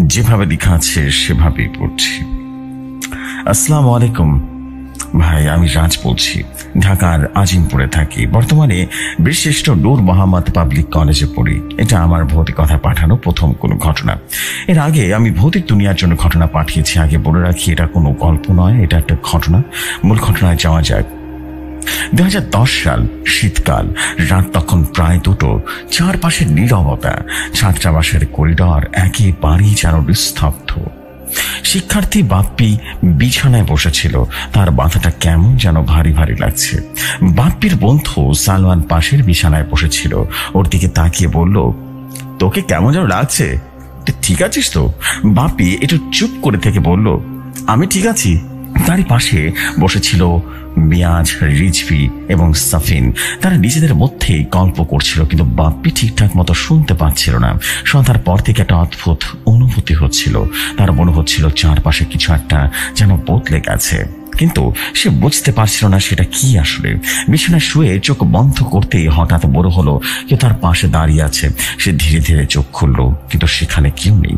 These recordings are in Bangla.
যেভাবে লেখা আছে সেভাবেই পড়ছি। আসসালামু আলাইকুম ভাই, আমি রাজ বলছি। ঢাকার আজিমপুরে থাকি। বর্তমানে বীরশ্রেষ্ঠ নূর মোহাম্মদ পাবলিক কলেজে পড়ি। এটা আমার ভৌতিকতা পাঠানো প্রথম কোনো ঘটনা। এর আগে আমি ভৌতিক দুনিয়ার জন্য ঘটনা পাঠিয়েছি। আগে বলে রাখি, এটা কোনো গল্প নয়, এটা একটা ঘটনা। মূল ঘটনায় যাওয়া যাক। 2010 সাল, শীতকাল, রাত তখন প্রায় 2টো। চারপাশের নীরবতা, ছাত্রাবাসের করিডর একেবারেই যেন নিস্তব্ধ। শিক্ষার্থী বাপ্পি বিছানায় বসেছিল। তার মাথাটা কেমন যেন ভারী ভারী লাগছে। বাপ্পির বন্ধু সালমান পাশের বিছানায় বসেছিল। ওর দিকে তাকিয়ে বলল, তোকে কেমন যেন লাগছে, তুই ঠিক আছিস তো? বাপ্পি একটু চুপ করে থেকে বলল, আমি ঠিক আছি। তারই পাশে বসেছিল মিয়াজ, রিজভি এবং সাফিন। তারা নিজেদের মধ্যেই গল্প করছিল, কিন্তু বাপ্পি ঠিকঠাক মতো শুনতে পাচ্ছিল না। সন্ধ্যার পর থেকে একটা অদ্ভুত অনুভূতি হচ্ছিল। তার মনে হচ্ছিল চারপাশে কিছু একটা যেন বদলে গেছে, কিন্তু সে বুঝতে পারছিল না সেটা কি আসলে। বিছানায় শুয়ে চোখ বন্ধ করতেই হঠাৎ মনে হলো কেউ তার পাশে দাঁড়িয়ে আছে। সে ধীরে ধীরে চোখ খুলল, কিন্তু সেখানে কেউ নেই।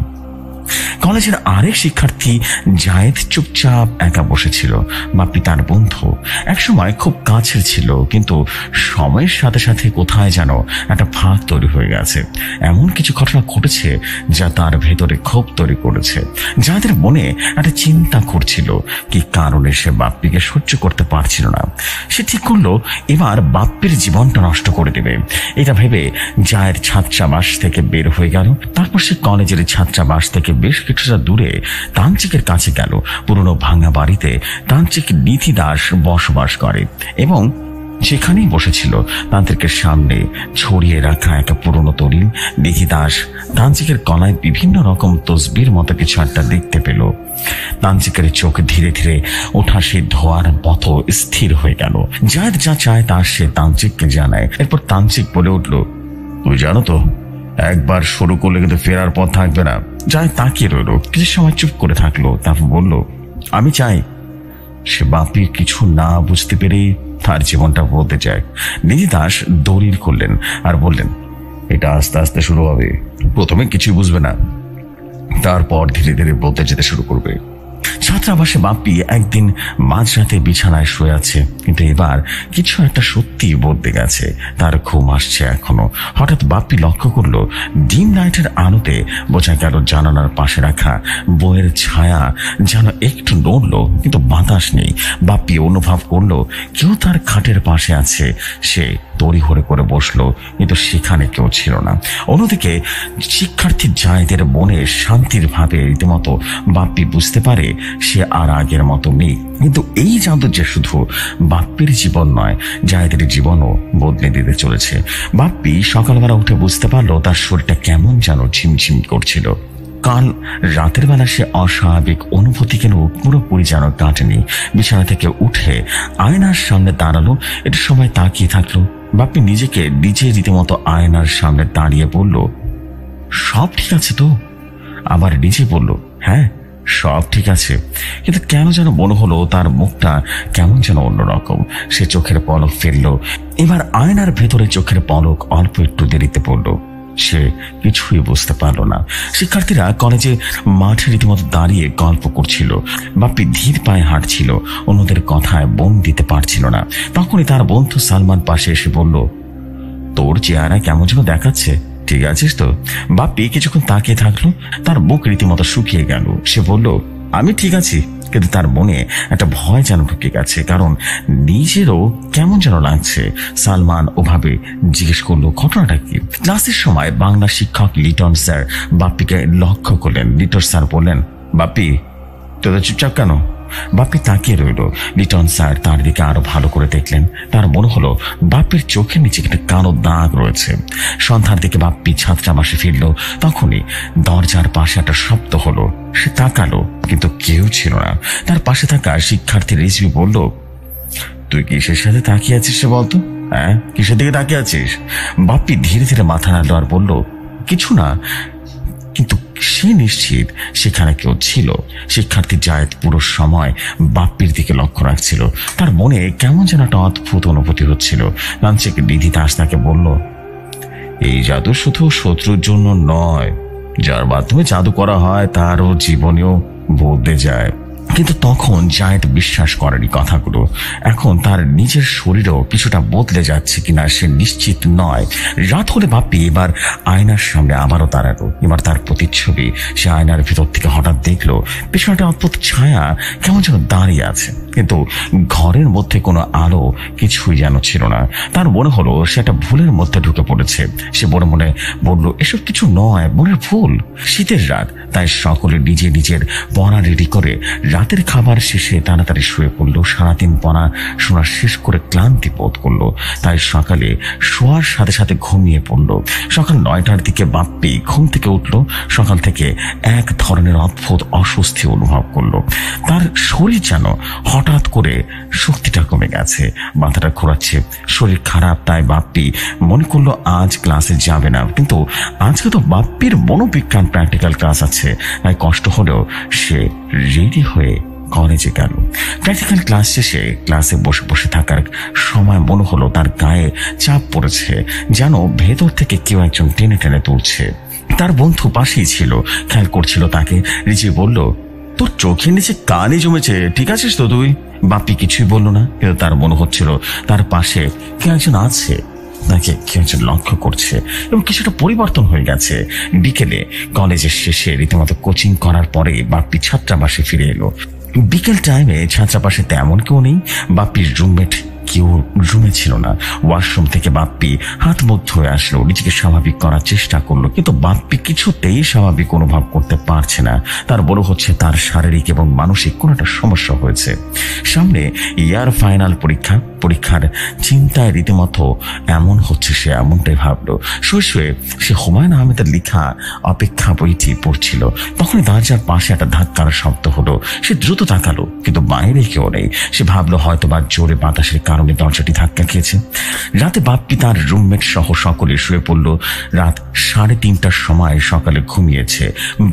কলেজের আরেক শিক্ষার্থী জায়েদ চুপচাপ একা বসেছিল। বাপ্পি তার বন্ধু, একসময় খুব কাছের ছিল, কিন্তু সময়ের সাথে সাথে কোথায় যেন একটা ফাঁক তৈরি হয়ে গেছে। এমন কিছু ঘটনা ঘটেছে যা তার ভেতরে ক্ষোভ তৈরি করেছে। যাদের মনে একটা চিন্তা করছিল কি কারণে সে বাপ্পিকে সহ্য করতে পারছিল না। সে ঠিক করলো এবার বাপ্পির জীবনটা নষ্ট করে দেবে। এটা ভেবে জায়েদ ছাত্রাবাস থেকে বের হয়ে গেল। তারপর সে কলেজের ছাত্রাবাস থেকে বেশ কিছুটা দূরে তান্ত্রিকের কাছে গেল। পুরনো ভাঙা বাড়িতে তান্ত্রিক নিধি দাস বসবাস করে এবং সেখানেই বসেছিল। তান্ত্রিকের সামনে ছড়িয়ে রাখা একটা পুরনো দলিল। নিধি দাস তান্ত্রিকের গলায় বিভিন্ন রকম তসবির মতো কিছু একটা দেখতে পেল। তান্ত্রিকের চোখ ধীরে ধীরে ওঠা সে ধোয়ার মতো স্থির হয়ে গেল। জায়েদ যা চায় তা সে তান্ত্রিককে জানায়। এরপর তান্ত্রিক বলে উঠল, তুই জানো তো, একবার শুরু করলে কিন্তু ফেরার পথ থাকবে না। জায়েদ তাকিয়ে রইল, কিছু সময় চুপ করে থাকলো। তারপর বলল, আমি চাই। সে বাপ্পির কিছু না বুঝতে পেরে তার জীবনটা বলতে চায়। নিধি দাস দলিল করলেন আর বললেন, এটা আস্তে আস্তে শুরু হবে। প্রথমে কিছুই বুঝবে না, তারপর ধীরে ধীরে বলতে যেতে শুরু করবে। ছাত্রাবাসে বাপ্পি একদিন মাঝরাতে বিছানায় শুয়ে আছে, কিন্তু এবার কিছু একটা সত্যি বদলে গেছে। তার ঘুম আসছে এখনো। হঠাৎ বাপ্পি লক্ষ্য করলো ডিম লাইটের আলোতে বোঝা গেল জানালার পাশে রাখা বইয়ের ছায়া যেন একটু নড়লো, কিন্তু বাতাস নেই। বাপ্পি অনুভব করলো কেউ তার খাটের পাশে আছে। সে তড়িঘড়ি করে বসলো, কিন্তু সেখানে কেউ ছিল না। অন্যদিকে শিক্ষার্থী জায়েদের মনে শান্তির ভাবে রীতিমতো বাপ্পি বুঝতে পারে সে আর আগের মতো নেই। কিন্তু এই জাদু যে শুধু বাপ্পির জীবন নয়, জায়েদের জীবনও বদলে দিতে চলেছে। বাপ্পি সকালবেলা উঠে বুঝতে পারলো তার শরীরটা কেমন যেন ঝিমঝিম করছিল। কাল রাতের বেলা সে অস্বাভাবিক অনুভূতি কেন পুরোপুরি যেন কাটেনি। বিছানা থেকে উঠে আয়নার সামনে দাঁড়ালো। একটু সময় তাকিয়ে থাকলো। বাপ্পি নিজেকে নিজে রীতিমতো আয়নার সামনে দাঁড়িয়ে বলল, সব ঠিক আছে তো? আবার নিজে বলল, হ্যাঁ সব ঠিক আছে। কিন্তু কেন যেন মনে হলো তার মুখটা কেমন যেন অন্যরকম। সে চোখের পলক ফেললো। এবার আয়নার ভেতরে চোখের পলক অল্প একটু দেরিতে পড়লো। সে কিছুই বুঝতে পারলো না। শিক্ষার্থীরা কলেজে মাঠে রীতিমতো দাঁড়িয়ে গল্প করছিল। বাপ্পি ধীর পায়ে হাঁটছিল, অন্যদের কথায় মন দিতে পারছিল না। তখনই তার বন্ধু সালমান পাশে এসে বলল, তোর চেহারা কেমন যেন দেখাচ্ছে, ঠিক আছিস তো? বাপ্পি কিছুক্ষণ তাকিয়ে থাকলো। তার বুক রীতিমতো শুকিয়ে গেল। সে বলল, আমি ঠিক আছি। কিন্তু তার মনে একটা ভয় যেন ঢুকে গেছে, কারণ নিজেরও কেমন যেন লাগছে। সালমান ওভাবে জিজ্ঞেস করলো, ঘটনাটা কি? ক্লাসের সময় বাংলা শিক্ষক লিটন স্যার বাপ্পিকে লক্ষ্য করলেন। লিটন স্যার বললেন, বাপ্পি তোদের চুপচাপ কেন? বাপ্পি তাকিয়ে রইল। লিটন স্যার তার দিকে আরো ভালো করে দেখলেন। তার মনে হলো বাপ্পির চোখের নিচে একটা কালো দাগ রয়েছে। সন্ধ্যার দিকে বাপ্পি ছাত্রাবাসে ফিরল। তখনই দরজার পাশে একটা শব্দ হলো। সে তাকালো, কিন্তু কেউ ছিল না। তার পাশে থাকা শিক্ষার্থী রিজভি বলল, তুই কিসের সাথে তাকিয়ে আছিস সে বলতো? হ্যাঁ, কিসের দিকে তাকিয়ে আছিস? বাপ্পি ধীরে ধীরে মাথা নাড়ল আর বলল, কিছু না। কিন্তু সে নিশ্চিত সেখানে কেউ ছিল। শিক্ষার্থী জায়েদ পুরো সময় বাপ্পির দিকে লক্ষ্য রাখছিল। তার মনে কেমন যেন একটা অদ্ভুত অনুভূতি হচ্ছিল। তান্ত্রিক নিধি দাস তাকে বলল, এই জাদু শুধু শত্রুর জন্য নয়, যার মাধ্যমে জাদু করা হয় তারও জীবনেও বদলে যায়। কিন্তু তখন জায়েদ বিশ্বাস করেনি কথাগুলো। এখন তার নিজের শরীরও কিছুটা বদলে যাচ্ছে কিনা সে নিশ্চিত নয়। রাত হলে বাপ্পি এবার আয়নার সামনে আবারও দাঁড়ালো। এবার তার প্রতিচ্ছবি সে আয়নার ভিতর থেকে হঠাৎ দেখলো পেছনে একটা অদ্ভুত ছায়া কেমন যেন দাঁড়িয়ে আছে, কিন্তু ঘরের মধ্যে কোনো আলো কিছুই যেন ছিল না। তার মনে হলো সে একটা ভুলের মধ্যে ঢুকে পড়েছে। সে মনে মনে বলল, এসব কিছু নয়, মনের ভুল। শীতের রাত, তাই সকলে নিজে নিজের পড়া রেডি করে রাতের খাবার শেষে তাড়াতাড়ি শুয়ে পড়লো। সারাদিন পড়া শোনা শেষ করে ক্লান্তি বোধ করলো, তাই সকালে শোয়ার সাথে সাথে ঘুমিয়ে পড়লো। সকাল 9টার দিকে বাপ্পি ঘুম থেকে উঠলো। সকাল থেকে এক ধরনের অদ্ভুত অস্বস্তি অনুভব করলো। তার শরীর যেন হঠাৎ করে শক্তিটা কমে গেছে, মাথাটা ঘোরাচ্ছে, শরীর খারাপ। তাই বাপ্পি মনে করলো আজ ক্লাসে যাবে না। কিন্তু আজকে তো বাপ্পির মনোবিজ্ঞান প্র্যাকটিক্যাল ক্লাস আছে, তাই কষ্ট হলেও সে রেডি হয়ে কলেজে গেল। প্র্যাকটিক্যাল ক্লাস শেষে ক্লাসে বসে বসে থাকার সময় মনে হলো তার গায়ে চাপ পড়েছে, যেন ভেতর থেকে কেউ একজন টেনে টেনে তুলছে। তার বন্ধু পাশেই ছিল, খেয়াল করছিল তাকে। রিচি বলল, তোর চোখের নিচে কালি জমেছে, ঠিক আছিস তো তুই? বাপ্পি কিছুই বলল না, কিন্তু তার মনে হচ্ছিল তার পাশে কেউ একজন আছে, তাকে কেউ একজন লক্ষ্য করছে এবং কিছুটা পরিবর্তন হয়ে গেছে। বিকেলে কলেজের শেষে রীতিমতো কোচিং করার পরে বাপ্পি ছাত্রাবাসে ফিরে এলো। বিকেল টাইমে ছাত্রাবাসে তেমন কেউ নেই। বাপ্পির রুমমেট কেউ রুমে ছিল না। ওয়াশরুম থেকে বাপ্পি হাত মুখ ধুয়ে আসলো, নিজেকে স্বাভাবিক করার চেষ্টা করলো, কিন্তু বাপ্পি কিছুতেই স্বাভাবিক অনুভব করতে পারছে না। তার বড় হচ্ছে তার শারীরিক এবং মানসিক কোনো একটা সমস্যা হয়েছে। সামনে ইয়ার ফাইনাল পরীক্ষার চিন্তায় রীতিমতো এমন হচ্ছে সে এমনটাই ভাবলো। শুয়ে শুয়ে সে হুমায়ুন আহমেদের লেখা অপেক্ষা বইটি পড়ছিল। তখনই দরজার পাশে একটা ধাক্কার শব্দ হলো। সে দ্রুত তাকালো, কিন্তু বাইরে কেউ নেই। সে ভাবলো হয়তো বা জোরে বাতাসের কারণে দরজাটি ধাক্কা খেয়েছে। রাতে বাপ্পি তার রুমমেট সহ সকলে শুয়ে পড়ল। রাত 3:30টার সময় সকালে ঘুমিয়েছে।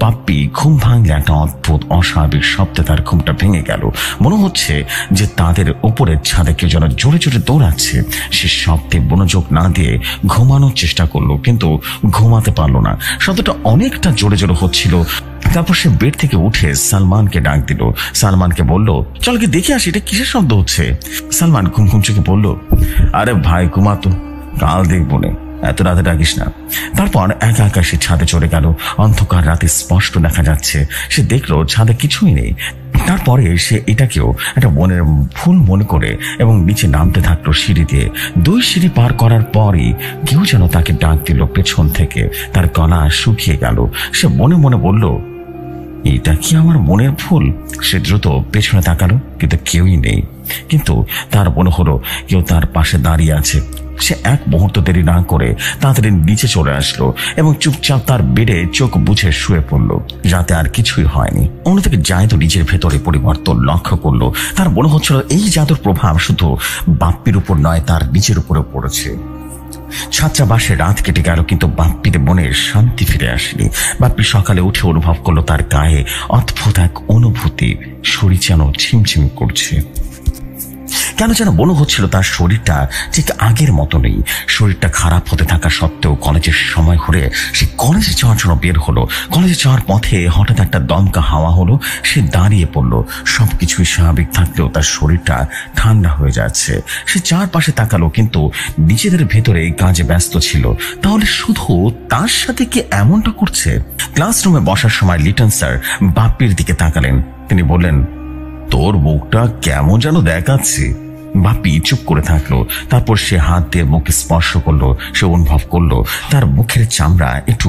বাপ্পি ঘুম ভাঙলে একটা অদ্ভুত অস্বাভাবিক শব্দে তার ঘুমটা ভেঙে গেল। মনে হচ্ছে যে তাদের উপরের ছাদে কেউ যেন জোরে জোরে দৌড়াচ্ছে। সে শব্দে মনোযোগ না দিয়ে ঘুমানোর চেষ্টা করলো, কিন্তু ঘুমাতে পারলো না। শব্দটা অনেকটা জোরে জোরে হচ্ছিল। তারপর সে বেড থেকে উঠে সালমানকে ডাক দিল। সালমানকে বলল, চল কি দেখে আসি এটা কিসের শব্দ হচ্ছে। সালমান ঘুম ঘুম চোখে বলল, আরে ভাই ঘুমাতো, কাল দেখবো নে, এত রাতে ডাকিস না। তারপর একা একা সে ছাদে চলে গেল। অন্ধকার রাতে স্পষ্ট দেখা যাচ্ছে। সে দেখলো ছাদে কিছুই নেই। তারপরে সে এটাকেও একটা মনের ভুল মনে করে এবং নিচে নামতে থাকলো সিঁড়ি দিয়ে। 2 সিঁড়ি পার করার পরই কেউ যেন তাকে ডাক দিল পেছন থেকে। তার গলা শুকিয়ে গেল। সে মনে মনে বলল, এটা কি আমার মনের ভুল? সে দ্রুত পেছনে তাকালো, কিন্তু কেউই নেই। কিন্তু তার মনে হলো কেউ তার পাশে দাঁড়িয়ে আছে। সে এক মুহূর্ত দেরি না করে তাড়াতাড়ি নিচে চলে আসলো এবং চুপচাপ তার বেডে চোখ বুঝে শুয়ে পড়লো। রাতে আর কিছুই হয়নি। অন্যদিকে জায়েদ নিজের ভেতরে পরিবর্তন লক্ষ্য করলো। তার মনে হচ্ছিল এই জাদুর প্রভাব শুধু বাপ্পির উপর নয়, তার নিজের উপরে পড়েছে। ছাত্রাবাসে রাত কেটে গেল, কিন্তু বাপ্পির মনে শান্তি ফিরে আসেনি। বাপ্পি সকালে উঠে অনুভব করলো তার গায়ে অদ্ভুত এক অনুভূতি, শরীর যেন ঝিমঝিম করছে। কেন যেন মনে হচ্ছিল তার শরীরটা ঠিক আগের মতো নেই। শরীরটা খারাপ হতে থাকা সত্ত্বেও কলেজের সময় হলে সে কলেজে যাওয়ার জন্য বের হলো। কলেজে যাওয়ার পথে হঠাৎ একটা দমকা হাওয়া হলো। সে দাঁড়িয়ে পড়লো। সবকিছুই স্বাভাবিক থাকলেও তার শরীরটা ঠান্ডা হয়ে যাচ্ছে। সে চারপাশে তাকালো, কিন্তু নিজেদের ভেতরে কাজে ব্যস্ত ছিল। তাহলে শুধু তার সাথে কি এমনটা করছে? ক্লাসরুমে বসার সময় লিটন স্যার বাপ্পির দিকে তাকালেন। তিনি বললেন, তোর মুখটা কেমন যেন দেখাচ্ছে। বাপ্পি চুপ করে থাকলো। তারপর সে হাত দিয়ে মুখে স্পর্শ করলো। সে অনুভব করলো তার মুখের চামড়া একটু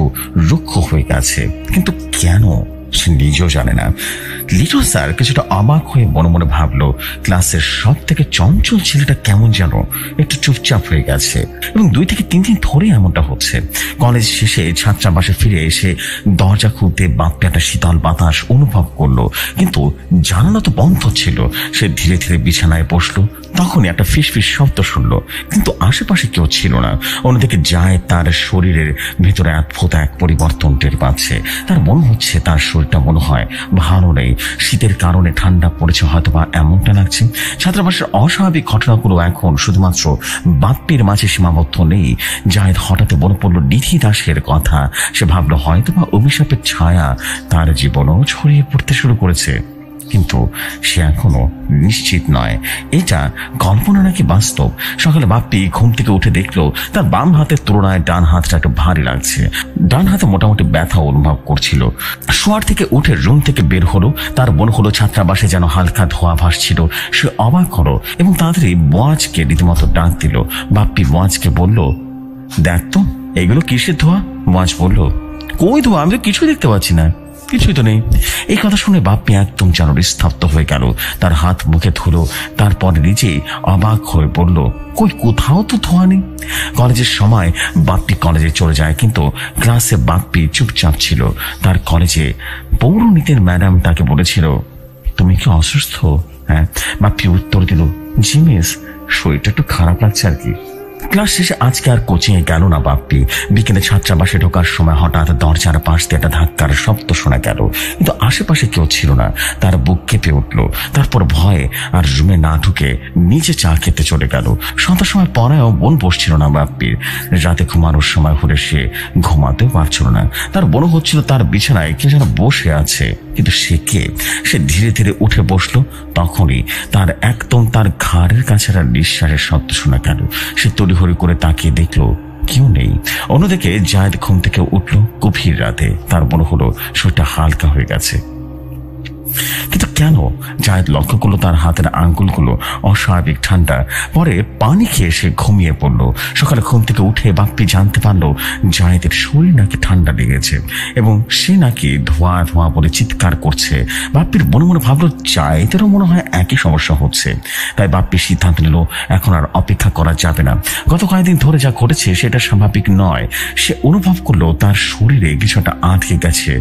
রুক্ষ হয়ে গেছে, কিন্তু কেন সে নিজেও জানে না। লিটন স্যার কিছুটা অবাক হয়ে মনে মনে ভাবলো, ক্লাসের সব থেকে চঞ্চল ছেলেটা কেমন যেন একটু চুপচাপ হয়ে গেছে এবং 2 থেকে 3 দিন ধরে এমনটা হচ্ছে। কলেজ শেষে ছাত্রাবাসে ফিরে এসে দরজা খুলতে বাপ্পি একটা শীতল বাতাস অনুভব করলো, কিন্তু জানালা তো বন্ধ ছিল। সে ধীরে ধীরে বিছানায় বসলো। তখনই একটা ফিসফিস শব্দ শুনলো, কিন্তু আশেপাশে কেউ ছিল না। অন্যদিকে জায়েদ তার শরীরের ভেতরে অদ্ভুত এক পরিবর্তন টের পাচ্ছে। তার মনে হচ্ছে তার শরীরটা মনে হয় ভালো নেই, শীতের কারণে ঠান্ডা পড়েছে হয়তোবা, এমনটা লাগছে। ছাত্রাবাসের অস্বাভাবিক ঘটনাগুলো এখন শুধুমাত্র বাপ্পির মাঝে সীমাবদ্ধ নেই। জায়েদ হঠাৎ মনে পড়ল নিধি দাসের কথা। সে ভাবলো হয়তোবা অভিশাপের ছায়া তার জীবনও ছড়িয়ে পড়তে শুরু করেছে, কিন্তু সে এখনো নিশ্চিত নয় এটা কল্পনা নাকি বাস্তব। সকালে বাপ্পি ঘুম থেকে উঠে দেখলো তার বাম হাতের তুলনায় ডান হাতটা একটু ভারী লাগছে। ডান হাতে মোটামুটি ব্যথা অনুভব করছিল। শোয়ার থেকে উঠে রুম থেকে বের হলো। তার মনে হলো ছাত্রাবাসে যেন হালকা ধোয়া ভাসছিল। সে অবাক হলো এবং তাড়াতাড়ি মোয়াজকে রীতিমতো ডাক দিল। বাপ্পি মোয়াজকে বলল, দেখ তো এগুলো কিসের ধোয়া? মোয়াজ বলল, কই ধোয়া? আমি তো কিছুই দেখতে পাচ্ছি না। কিছুই তো নেই। এই কথা শুনে বাপ্পি একদম যেন স্তব্ধ হয়ে গেল। তার হাত মুখে ধুলো, তারপর নিজেই অবাক হয়ে পড়ল, কই কোথাও তো ধোয়া নেই। কলেজের সময় বাপ্পি কলেজে চলে যায়, কিন্তু ক্লাসে বাপ্পি চুপচাপ ছিল। তার কলেজে পৌরনীতির ম্যাডাম তাকে বলেছিল, তুমি কি অসুস্থ? হ্যাঁ। বাপ্পি উত্তর দিল, জি মিস, শরীরটা একটু খারাপ লাগছে আর কি। ক্লাস শেষে আজকে আর কোচিং এ গেল না বাপ্পি। বিকেলে ছাত্রাবাসে ঢোকার সময় হঠাৎ দরজার পাশ দিয়ে একটা ধাক্কার শব্দ শোনা গেল, কিন্তু আশেপাশে কেউ ছিল না। তার বুক কেঁপে উঠল। তারপর ভয়ে আর রুমে না ঢুকে নিচে চা খেতে চলে গেল। সন্ধ্যার সময় পড়ায়ও মন বসছিল না বাপ্পির। রাতে ঘুমানোর সময় হলে সে ঘুমাতেও পারছিল না। তার মনে হচ্ছিল তার বিছানায় কে যেন বসে আছে, কিন্তু সে কে? সে ধীরে ধীরে উঠে বসলো। তখনই তার একদম তার ঘাড়ের কাছে একটা নিঃশ্বাসের শব্দ শোনা গেল। সে তড়িঘড়ি করে তাকিয়ে দেখলো কেউ নেই। অন্যদিকে জায়েদ ঘুম থেকে উঠল গভীর রাতে। তার মনে হলো শরীরটা হালকা হয়ে গেছে, কিন্তু কেন? জায়েদ লক্ষ্য করলো তার হাতের আঙ্গুলগুলো অস্বাভাবিক ঠান্ডা। পরে পানি খেয়ে সে ঘুমিয়ে পড়লো। সকালে ঘুম থেকে উঠে বাপ্পি জানতে পারলো জায়েদের শরীর নাকি ঠান্ডা লেগেছে এবং সে নাকি ধোঁয়া ধোঁয়া বলে চিৎকার করছে। বাপ্পির মনে মনে ভাবলো জায়েদেরও মনে হয় একই সমস্যা হচ্ছে। তাই বাপ্পি সিদ্ধান্ত নিল এখন আর অপেক্ষা করা যাবে না। গত কয়েকদিন ধরে যা ঘটেছে সেটা স্বাভাবিক নয়। সে অনুভব করলো তার শরীরে কিছুটা আটকে গেছে,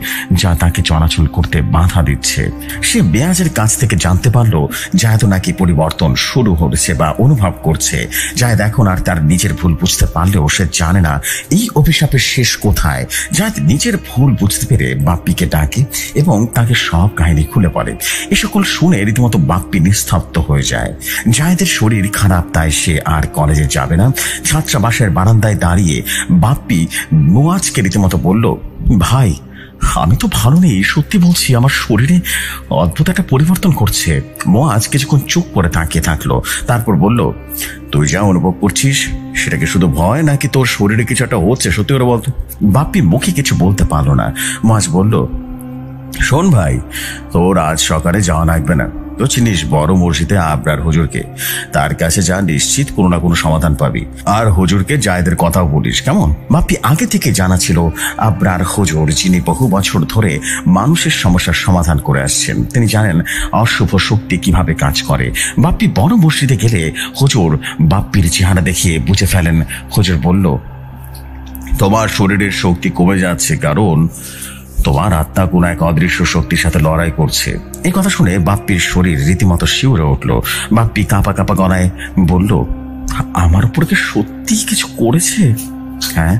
যা তাকে চলাচল করতে বাধা দিচ্ছে। সে বেয়াজের কাছ থেকে জানতে পারলো জায়েদ নাকি পরিবর্তন শুরু হয়েছে বা অনুভব করছে। জায়েদ এখন আর তার নিজের ভুল বুঝতে পারলেও সে জানে না এই অভিশাপের শেষ কোথায়। জায়েদ নিজের ভুল বুঝতে পেরে বাপ্পিকে ডাকে এবং তাকে সব কাহিনী খুলে বলে। এ সকল শুনে রীতিমতো বাপ্পি নিস্তব্ধ হয়ে যায়। জায়েদের শরীর খারাপ, তাই সে আর কলেজে যাবে না। ছাত্রাবাসের বারান্দায় দাঁড়িয়ে বাপ্পি মোয়াজকে রীতিমতো বলল, ভাই আমি তো ভালো নেই, সত্যি বলছি, আমার শরীরে অদ্ভুত একটা পরিবর্তন করছে। মোয়াজ কিছুক্ষণ চুপ করে তাকিয়ে থাকলো, তারপর বলল, তুই যা অনুভব করছিস সেটা কি শুধু ভয় নাকি তোর শরীরে কিছু একটা হচ্ছে? সত্যি করে বলতো। বাপ্পি মুখে কিছু বলতে পারলো না। মোয়াজ বলল, শোন ভাই, তোর আজ সকালে যাওয়া লাগবে না। তো চিনিস বড় মসজিদে আবরার হুজুরকে, তার কাছে যা, নিশ্চিত কোনো না কোনো সমাধান পাবি। আর হুজুরকে জায়েদের কথাও বলিস, কেমন? বাপ্পি আগে থেকে জানা ছিল আবরার হুজুর, যিনি বহু বছর ধরে মানুষের সমস্যার সমাধান করে আসছেন। তিনি জানেন অশুভ শক্তি কিভাবে কাজ করে। বাপ্পি বড় মসজিদে গেলে হুজুর বাপ্পির চেহারা দেখিয়ে বুঝে ফেলেন। হুজুর বলল, তোমার শরীরের শক্তি কমে যাচ্ছে, কারণ তোমার আত্মা কোন এক অদৃশ্য শক্তির সাথে লড়াই করছে। এই কথা শুনে বাপ্পির শরীর রীতিমতো শিউরে উঠল। বাপ্পি কাঁপা কাঁপা গলায় বলল, আমার উপর কি সত্যি কিছু করেছে? হ্যাঁ।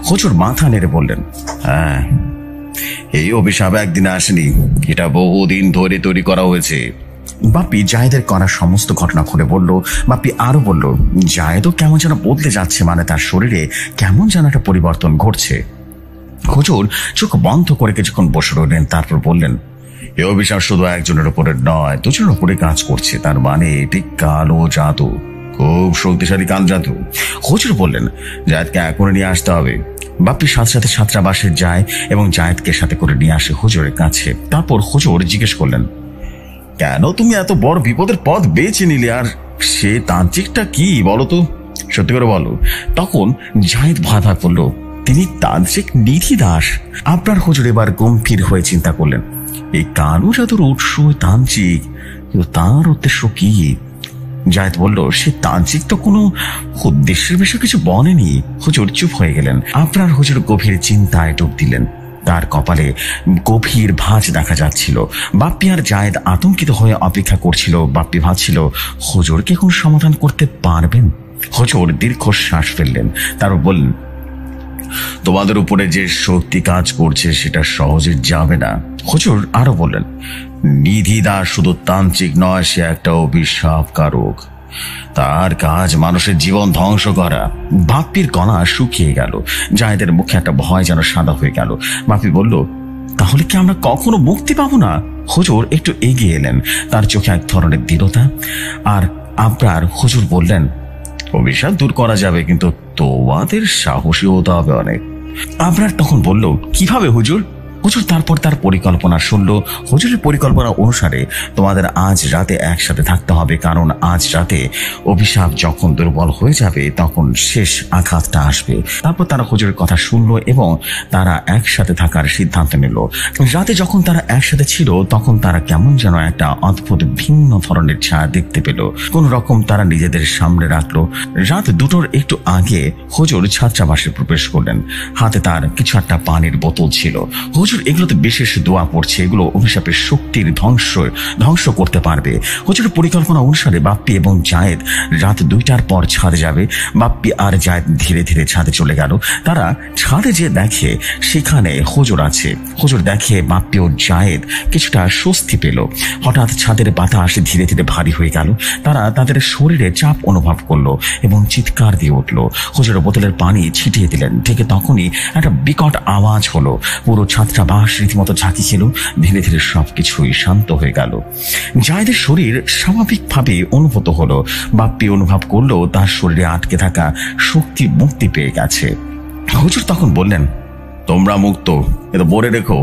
হুজুর মাথা নেড়ে বললেন, হ্যাঁ, এই অভিশাপ একদিন আসেনি, এটা বহুদিন ধরে তৈরি করা হয়েছে। বাপ্পি জায়েদের করা সমস্ত ঘটনা খুলে বলল। বাপ্পি আরো বলল, জায়েদও কেমন যেন বদলে যাচ্ছে, মানে তার শরীরে কেমন যেন একটা পরিবর্তন ঘটছে। হুজুর চোখ বন্ধ করে কিছুক্ষণ বসে রইলেন, তারপর বললেন, এ অভিশাপ শুধু একজনের উপরে নয়, দুজনের উপরে কাজ করছে। তার মানে এটি কালো জাদু, খুব শক্তিশালী কালো জাদু। হুজুর বললেন, জায়েদকে এখনই নিয়ে আসতে হবে। বাপ্পি সাথে সাথে ছাত্রাবাসে যায় এবং জায়েদকে সাথে করে নিয়ে আসে হুজুরের কাছে। তারপর হুজুর জিজ্ঞেস করলেন, কেন তুমি এত বড় বিপদের পথ বেছে নিলে? আর সে তান্ত্রিকটা কি বলো তো, সত্যি করে বলো। তখন জায়েদ বাধা করল, তিনি তান্ত্রিক নিধি দাস। আপনার হুজুর এবার গম্ভীর হয়ে চিন্তা করলেন, এই কালো জাদুর উৎস তান্ত্রিক, কিন্তু তার উদ্দেশ্য কি? জায়েদ বলল, সে তান্ত্রিক তো কোনো উদ্দেশ্যের বিষয়ে কিছু বলেনি। হুজুর চুপ হয়ে গেলেন। আপনার হুজুর গভীর চিন্তায় ডুব দিলেন। তার কপালে গভীর ভাঁজ দেখা যাচ্ছিল। বাপ্পি আর জায়েদ আতঙ্কিত হয়ে অপেক্ষা করছিল। বাপ্পি ভাবছিল, হুজুর কি কোন সমাধান করতে পারবেন? হুজুর দীর্ঘশ্বাস ফেললেন, তারপর বললেন, তোমাদের উপরে যে শক্তি কাজ করছে সেটা সহজে যাবে না। হুজুর আরো বললেন, নিধিদা শুধু তান্ত্রিক নয়, সে একটা অভিশাপ কারক। তার কাজ মানুষের জীবন ধ্বংস করা। বাপ্পির গলা শুকিয়ে গেল। জায়েদের মুখে একটা ভয় যেন সাদা হয়ে গেল। বাপ্পি বলল, তাহলে কি আমরা কখনো মুক্তি পাবো না? হুজুর একটু এগিয়ে এলেন, তার চোখে এক ধরনের দৃঢ়তা। আর আবরার হুজুর বললেন, অভিশাপ দূর করা যাবে, কিন্তু তোমাদের সাহসী হতে হবে অনেক। আবরার তখন বলল, কিভাবে হুজুর? হুজুর তারপর তার পরিকল্পনা শুনল। হুজুরের পরিকল্পনা অনুসারে তোমাদের আজ রাতে একসাথে থাকতে হবে, কারণ আজ রাতে অভিশাপ যখন দুর্বল হয়ে যাবে তখন শেষ আঘাতটা আসবে। তারপর তারা হুজুরের কথা শুনল এবং তারা একসাথে থাকার সিদ্ধান্ত নিল। রাতে যখন তারা একসাথে ছিল তখন তারা কেমন যেন একটা অদ্ভুত ভিন্ন ধরনের ছায়া দেখতে পেল। কোন রকম তারা নিজেদের সামনে রাখলো। রাত 2টোর একটু আগে হুজুর ছাত্রাবাসে প্রবেশ করলেন। হাতে তার কিছু একটা পানির বোতল ছিল। হুজুর এগুলোতে বিশেষ দোয়া পড়ছে, এগুলো অভিশাপের শক্তির ধ্বংস করতে পারবে। হুজুরের পরিকল্পনা অনুসারে বাপ্পি এবং জায়েদ রাত 2টার পর ছাদে যাবে। বাপ্পি আর জায়েদ ধীরে ধীরে ছাদে চলে গেল। তারা ছাদে যে দেখে সেখানে হুজুর আছে। হুজুর দেখে বাপ্পি ও জায়েদ কিছুটা স্বস্তি পেল। হঠাৎ ছাদের বাতাস ধীরে ধীরে ভারী হয়ে গেল। তারা তাদের শরীরে চাপ অনুভব করলো এবং চিৎকার দিয়ে উঠল। হুজুরের বোতলের পানি ছিটিয়ে দিলেন। ঠিক তখনই একটা বিকট আওয়াজ হলো। পুরো ছাদটা বাস রীতিমতো ঝাঁকি ছিল। ধীরে ধীরে সবকিছুই শান্ত হয়ে গেল। জায়েদের শরীর স্বাভাবিকভাবে অনুভূত হলো। বাপ্পি অনুভব করলো তার শরীরে আটকে থাকা শক্তি মুক্তি পেয়ে গেছে। হুজুর তখন বললেন, তোমরা মুক্ত, কিন্তু বলে রেখো,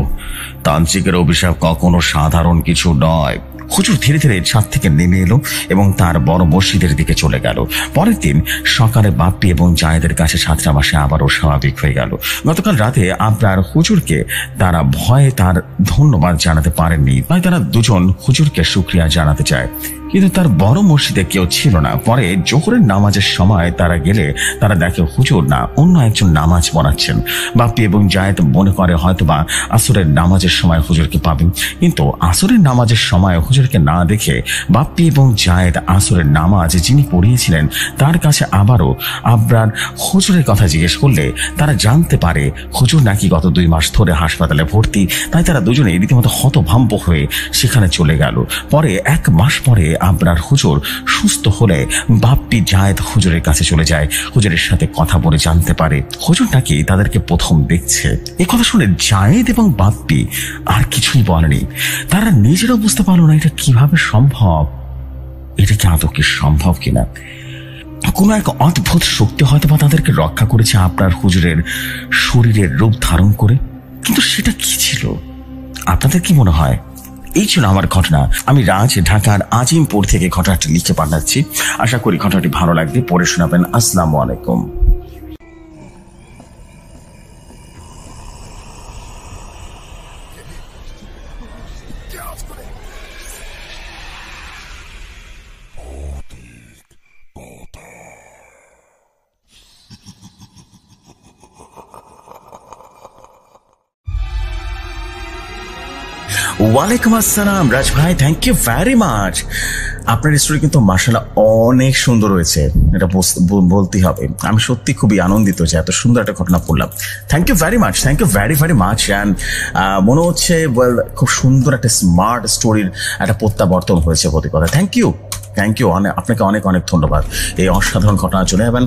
তান্ত্রিকের অভিশাপ কখনো সাধারণ কিছু নয়। হুজুর ধীরে ধীরে ছাদ থেকে নেমে এলো এবং তার বড় মসজিদের দিকে চলে গেল। পরের দিন সকালে বাপ্পি এবং জায়েদের কাছে ছাত্রাবাসে আবারও স্বাভাবিক হয়ে গেল। গতকাল রাতে আবরার হুজুরকে তারা ভয়ে তার ধন্যবাদ জানাতে পারেননি, তাই তারা দুজন হুজুরকে শুকরিয়া জানাতে চায়। কিন্তু তার বড় মসজিদে কেউ ছিল না। পরে জোহরের নামাজের সময় তারা গেলে তারা দেখে হুজুর না, অন্য একজন নামাজ পড়াচ্ছেন। বাপ্পি এবং জায়েদ মনে করে হয়তোবা আসরের নামাজের সময় হুজুরকে পাবেন, কিন্তু আসরের নামাজের সময় হুজুরকে না দেখে বাপ্পি এবং জায়েদ আসরের নামাজ যিনি পড়িয়েছিলেন তার কাছে আবারও আবরার হুজুরের কথা জিজ্ঞেস করলে তারা জানতে পারে হুজুর নাকি গত 2 মাস ধরে হাসপাতালে ভর্তি। তাই তারা দুজনে রীতিমতো হতভম্ব হয়ে সেখানে চলে গেল। পরে 1 মাস পরে আবরার হুজুর সুস্থ হলে বাপ্পি জায়েদ হুজুরের কাছে চলে যায়। হুজুরের সাথে কথা বলে জানতে পারে হুজুর নাকি তাদেরকে প্রথম দেখছে। এই কথা শুনে জায়েদ এবং বাপ্পি আর কিছুই বলেনি। তারা নিজেরাও বুঝতে পারলো না এটা কিভাবে সম্ভব, এটা কি আদৌ কি সম্ভব কিনা। কোন এক অদ্ভুত শক্তি হয়তোবা তাদেরকে রক্ষা করেছে আপনার হুজুরের শরীরের রূপ ধারণ করে, কিন্তু সেটা কি ছিল? আপনাদের কি মনে হয়? এই ছিল আমার ঘটনা। আমি রাজ ঢাকার আজিমপুর থেকে ঘটনাটি লিখে পাঠাচ্ছি। আশা করি ঘটনাটি ভালো লাগবে, পড়ে শোনাবেন। আসসালামু আলাইকুম। ওয়ালাইকুম আসসালাম রাজ ভাই, থ্যাংক ইউ ভেরি মাচ। আপনার স্টোরি কিন্তু মাশাআল্লাহ অনেক সুন্দর হয়েছে, এটা বলতে হবে। আমি সত্যি খুবই আনন্দিত যে এত সুন্দর একটা ঘটনা পড়লাম। Thank you very much, thank you very very much. And মনে হচ্ছে খুব সুন্দর একটা স্মার্ট স্টোরির একটা প্রত্যাবর্তন হয়েছে প্রতি কথা। থ্যাংক ইউ, থ্যাংক ইউ, আপনাকে অনেক অনেক ধন্যবাদ এই অসাধারণ ঘটনার জন্য। এবং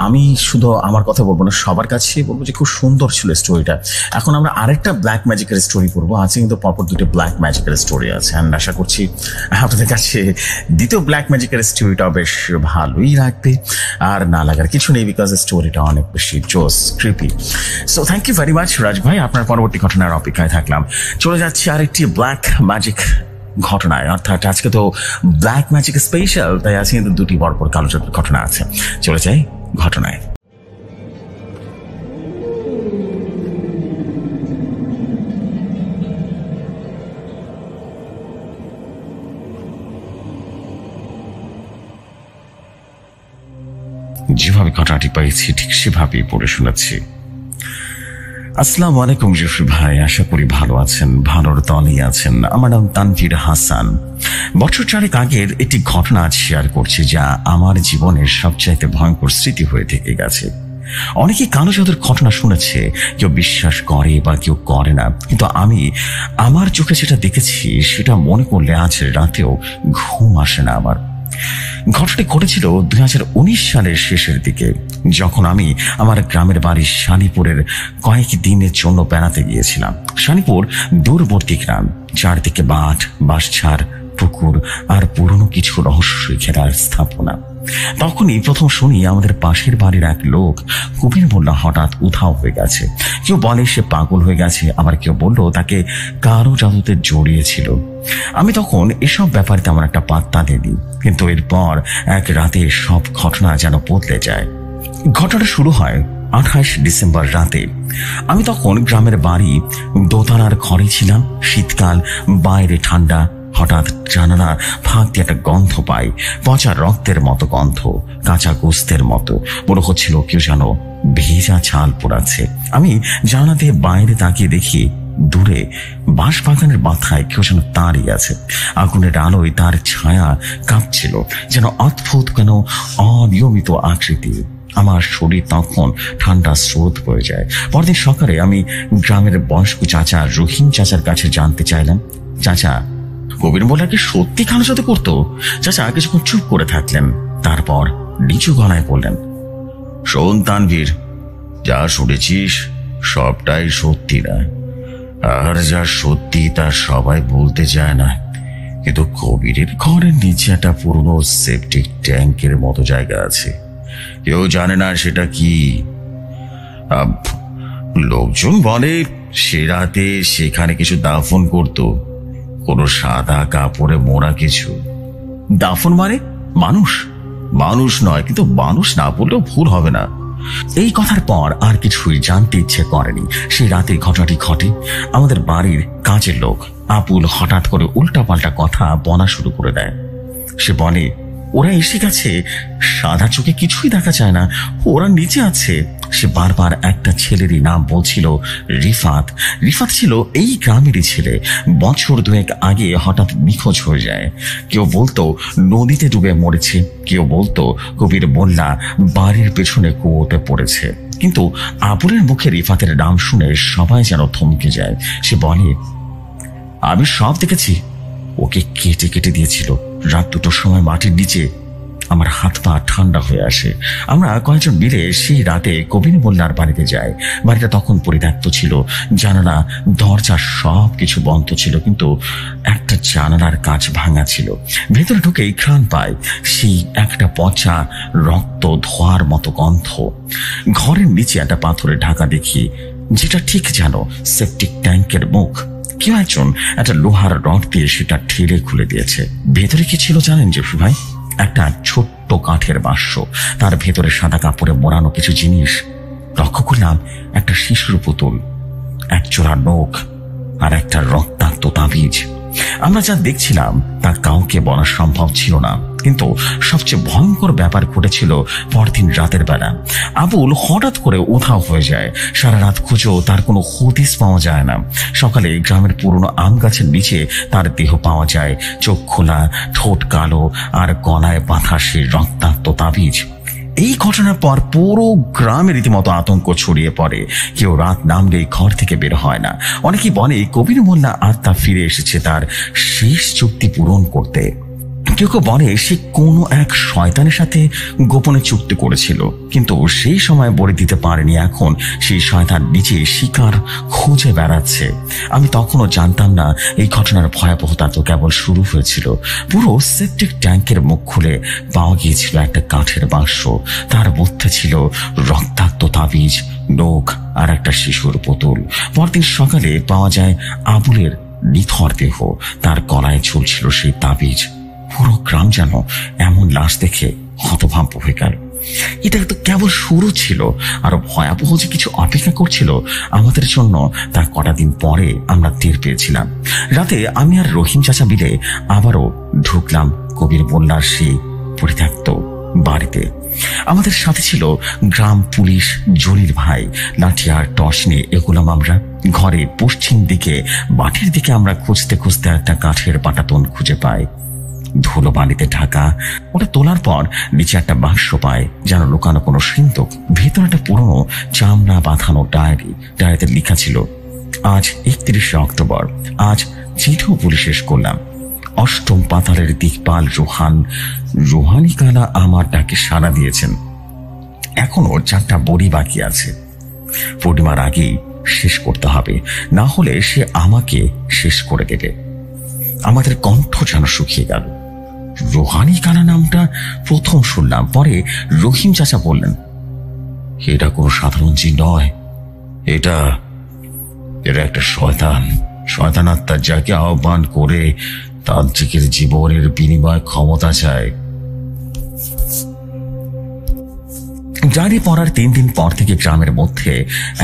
আমি শুধু আমার কথা বলবো না, সবার কাছে বলবো যে খুব সুন্দর ছিল স্টোরিটা। এখন আমরা আরেকটা ব্ল্যাক ম্যাজিকের স্টোরি পড়বো। আছে কিন্তু পরপর 2টো ব্ল্যাক ম্যাজিকের স্টোরি আছে। অ্যান্ড আশা করছি আপনাদের কাছে দ্বিতীয় ব্ল্যাক ম্যাজিকের স্টোরিটাও বেশ ভালোই লাগবে। আর না লাগার কিছু নেই, বিকজ স্টোরিটা অনেক বেশি জোস, creepy. So thank you very much Raj ভাই, আপনার পরবর্তী ঘটনার অপেক্ষায় থাকলাম। চলে যাচ্ছি আরেকটি ব্ল্যাক ম্যাজিক ঘটনায়, অর্থাৎ আজকে তো ব্ল্যাক ম্যাজিক স্পেশাল, তাই আজকে কিন্তু 2টি পরপর কালো জাদুর ঘটনা আছে। চলে যাই ঘটনায়। যেভাবে ঘটনাটি পাইছি ঠিক সেভাবেই পড়ে শোনাচ্ছি। আসসালামু আলাইকুম জফরি ভাই, আশা করি ভালো আছেন, ভালোর দলেই আছেন। আমার নাম তানভীর হাসান। বছর 4 আগের একটি ঘটনা আজ শেয়ার করছি, যা আমার জীবনের সবচাইতে ভয়ঙ্কর স্মৃতি হয়ে থেকে গেছে। অনেকেই কালো জাদুর ঘটনা শুনেছে, কেউ বিশ্বাস করে বা কেউ করে না, কিন্তু আমি আমার চোখে যেটা দেখেছি সেটা মনে করলে আজ রাতেও ঘুম আসে না আমার। ঘটনাটি ঘটেছিল 2019 সালের শেষের দিকে, যখন আমি আমার গ্রামের বাড়ি শানিপুরের কয়েক দিনের জন্য বেড়াতে গিয়েছিলাম। শানিপুর দূরবর্তী গ্রাম, চারদিকে মাঠ, বাঁশঝাড়, পুকুর আর পুরনো কিছু রহস্যই ঘেরার স্থাপনা। তখনই প্রথম শুনি আমাদের পাশের বাড়ির এক লোক কবির মোল্লা হঠাৎ উধাও হয়ে গেছে। কেউ বলে সে পাগল হয়ে গেছে, আবার কেউ বললো তাকে কারো জাদুতে জড়িয়েছিল। আমি তখন এসব ব্যাপারে তেমন একটা পাত্তা দিইনি, কিন্তু এরপর এক রাতে সব ঘটনা যেন বদলে যায়। ঘটনাটা শুরু হয় 28 ডিসেম্বর রাতে। আমি তখন গ্রামের বাড়ি দোতলার ঘরে ছিলাম। শীতকাল, বাইরে ঠান্ডা। হঠাৎ জানালার ফাঁক দিয়ে একটা গন্ধ পাই, পচা রক্তের মতো গন্ধ, কাঁচা গোস্তের মতো। মনে হচ্ছিল কেউ যেন ভেজা ছাল পোড়াচ্ছে। আমি জানালা দিয়ে বাইরে তাকিয়ে দেখি দূরে বাঁশ বাগানের মাথায় কেউ যেন দাঁড়িয়ে আছে। আগুনের আলোয় তার ছায়া কাঁপছিল, যেন অদ্ভুত কেন অনিয়মিত আকৃতি। আমার শরীর তখন ঠান্ডা স্রোত বয়ে যায়। পরদিন সকালে আমি গ্রামের বয়স্ক চাচা রহিম চাচার কাছে জানতে চাইলাম, চাচা, কবির মোল্লা কি সত্যি কালো জাদু করতো? চাচা কিছুক্ষণ চুপ করে থাকলেন, তারপর নিচু গলায় বললেন, শোন তানভীর, যা শুনেছিস সবটাই সত্যি না, আর যা সত্যি তা সবাই বলতে চায় না। কিন্তু কবিরের ঘরের নিচে একটা পুরনো সেপটিক ট্যাঙ্কের মতো জায়গা আছে, কেউ জানে না সেটা কি। লোকজন বলে সে রাতে সেখানে কিছু দাফন করতো, কোনো সাদা কাপড়ে মোড়া কিছু। দাফন মানে মানুষ? মানুষ নয়, কিন্তু মানুষ না বললেও ভুল হবে না। এই কথার পর আর কিছুই জানতে ইচ্ছে করেনি। সেই রাতে ঘটনাটি ঘটে। আমাদের বাড়ির কাজের লোক আবুল হঠাৎ করে উল্টাপাল্টা কথা বলা শুরু করে দেয়। সে বলে, ওরা এসে গেছে, সাদা চোখে কিছুই দেখা যায় না, ওরা নিচে আছে। সে বারবার একটা ছেলেরই নাম বলছিল, রিফাত। রিফাত ছিল এই গ্রামেরই ছেলে। বছর 2 আগে হঠাৎ নিখোঁজ হয়ে যায়। কেউ বলতো নদীতে ডুবে মরেছে, কেউ বলতো কবির মোল্লা বাড়ির পেছনে কুয়োতে পড়েছে। কিন্তু আবুলের মুখে রিফাতের নাম শুনে সবাই যেন থমকে যায়। সে বলে, আমি সব দেখেছি, ওকে কেটে কেটে দিয়েছিল রাত 2টোর সময় মাটির নিচে। আমার হাত পা ঠান্ডা হয়ে আসে। আমরা কয়েকজন মিলে সেই রাতে কবির মোল্লার বাড়িতে যাই। বাড়িটা তখন পরিত্যক্ত ছিল, জানালা দরজা সব কিছু বন্ধ ছিল, কিন্তু একটা জানালার কাঁচ ভাঙা ছিল। ভেতরে ঢুকেই ঘ্রাণ পাই সেই একটা পচা রক্ত ধোয়ার মতো গন্ধ। ঘরের নিচে একটা পাথরের ঢাকা দেখি, যেটা ঠিক যেন সেপটিক ট্যাঙ্কের মুখ। কেউ একজন একটা লোহার রড দিয়ে সেটা ঠেলে খুলে দিয়েছে। ভেতরে কি ছিল জানেন জফরি ভাই? একটা ছোট্ট কাঠের বাক্স, তার ভেতরে সাদা কাপড়ে মোড়ানো কিছু জিনিস। লক্ষ্য করলাম একটা শিশুর পুতুল, এক জোড়া নখ আর একটা রক্তাক্ত তাবিজ। আমরা যা দেখছিলাম তা কাউকে বলা সম্ভব ছিল না, কিন্তু সবচেয়ে ভয়ঙ্কর ব্যাপার ঘটেছিল পরদিন রাতের বেলা। আবুল হঠাৎ করে উধাও হয়ে যায়। সারা রাত খুঁজেও তার কোনো হদিস পাওয়া যায় না। সকালে গ্রামের পুরনো আম গাছের নিচে তার দেহ পাওয়া যায়, চোখ খোলা, ঠোঁট কালো আর গলায় বাঁধা সেই রক্তাক্ত তাবিজ। এই ঘটনার পর পুরো গ্রামে রীতিমতো আতঙ্ক ছড়িয়ে পড়ে। কেউ রাত নামলেই ঘর থেকে বের হয় না। অনেকেই বলে কবির মোল্লা আত্মা ফিরে এসেছে তার শেষ চুক্তি পূরণ করতে। কেউ কেউ বলে সে কোনো এক শয়তানের সাথে গোপনে চুক্তি করেছিল, কিন্তু সেই সময় বলে দিতে পারেনি। এখন সেই শয়তান নিজে শিকার খুঁজে বেড়াচ্ছে। আমি তখনও জানতাম না এই ঘটনার ভয়াবহতা তো কেবল শুরু হয়েছিল। পুরো সেপটিক ট্যাঙ্কের মুখ খুলে পাওয়া গিয়েছিল একটা কাঠের বাক্স। তার মধ্যে ছিল রক্তাক্ত তাবিজ, নখ আর একটা শিশুর পুতুল। পরদিন সকালে পাওয়া যায় আবুলের নিথর দেহ, তার গলায় ঝুলছিল সেই তাবিজ। পুরো গ্রাম যেন এমন লাশ দেখে হতভম্ব হয়ে গেল। এটা তো কেবল শুরু ছিল, আরো ভয়াবহ যে কিছু অপেক্ষা করছিল আমাদের জন্য তার কটা দিন পরে আমরা টের পেয়েছিলাম। রাতে আমি আর রহিম চাচা মিলে আবারও ঢুকলাম কবির মোল্লার সেই পরিত্যক্ত বাড়িতে। আমাদের সাথে ছিল গ্রাম পুলিশ জলিল ভাই। লাঠি আর টর্চ নিয়ে এগোলাম আমরা। ঘরে পশ্চিম দিকে মাঠের দিকে আমরা খুঁজতে খুঁজতে একটা কাঠের পাটাতন খুঁজে পাই, ধুলো বালিতে ঢাকা। ওটা তোলার পর নিচে একটা বাক্স পায়, যেন লুকানো কোনো সিন্দুক। ভেতরে একটা পুরনো চামড়া বাঁধানো ডায়েরিতে লেখা ছিল, আজ 31শে অক্টোবর। আজ চিঠিও বলে শেষ করলাম। অষ্টম পাতালের দিকপাল রোহানি কালা আমার ডাকে সাড়া দিয়েছেন। এখনো 4টা বড়ি বাকি আছে, পূর্ণিমার আগেই শেষ করতে হবে, না হলে সে আমাকে শেষ করে দেবে। আমাদের কণ্ঠ যেন শুকিয়ে গেল। রোহানি কালা নামটা প্রথম শুনলাম, পরে রহিম চাচা বললেন, এটা কোনো সাধারণ জিন নয়, এটা একটা শয়তান আত্মা, যাকে আহ্বান করে তান্ত্রিকের জীবনের বিনিময় ক্ষমতা চায়। ডায়েরি পড়ার 3 দিন পর থেকে গ্রামের মধ্যে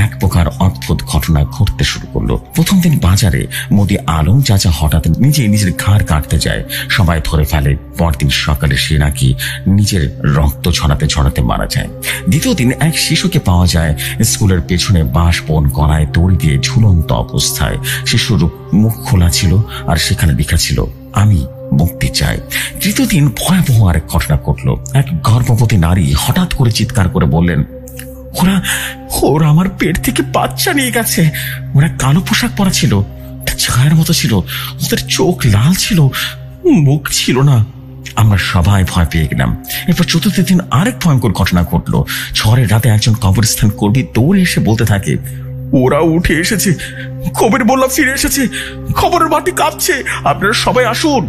এক প্রকার অদ্ভুত ঘটনা ঘটতে শুরু করলো। প্রথম দিন বাজারে মোদি আলম চাচা হঠাৎ নিজের ঘাড় কাটতে যায়, সবাই ধরে ফেলে। পরদিন সকালে সে নাকি নিজের রক্ত ছড়াতে মারা যায়। দ্বিতীয় দিন এক শিশুকে পাওয়া যায় স্কুলের পেছনে বাঁশ বন গলায় দড়ি দিয়ে ঝুলন্ত অবস্থায়। শিশুর মুখ খোলা ছিল আর সেখানে লেখা ছিল, আমি মুক্তি চাই। তৃতীয় দিন ভয়াবহ আরেক ঘটনা ঘটল। এক গর্ভবতী নারী হঠাৎ করে চিৎকার করে বললেন, ওরা আমার পেট থেকে বাচ্চা নিয়ে গেছে। ওরা কালো পোশাক পরা ছিল, ছায়ার মতো ছিল, ওদের চোখ লাল ছিল, মুখ ছিল না। আমরা সবাই ভয় পেয়ে গেলাম। এরপর চতুর্থ দিন আরেক ভয়ঙ্কর ঘটনা ঘটলো। ঝড়ের রাতে একজন কবরস্থান কর্মী দৌড়ে এসে বলতে থাকে, ওরা উঠে এসেছে, কবির বললাম ফিরে এসেছে, খবরের মাটি কাঁপছে, আপনারা সবাই আসুন।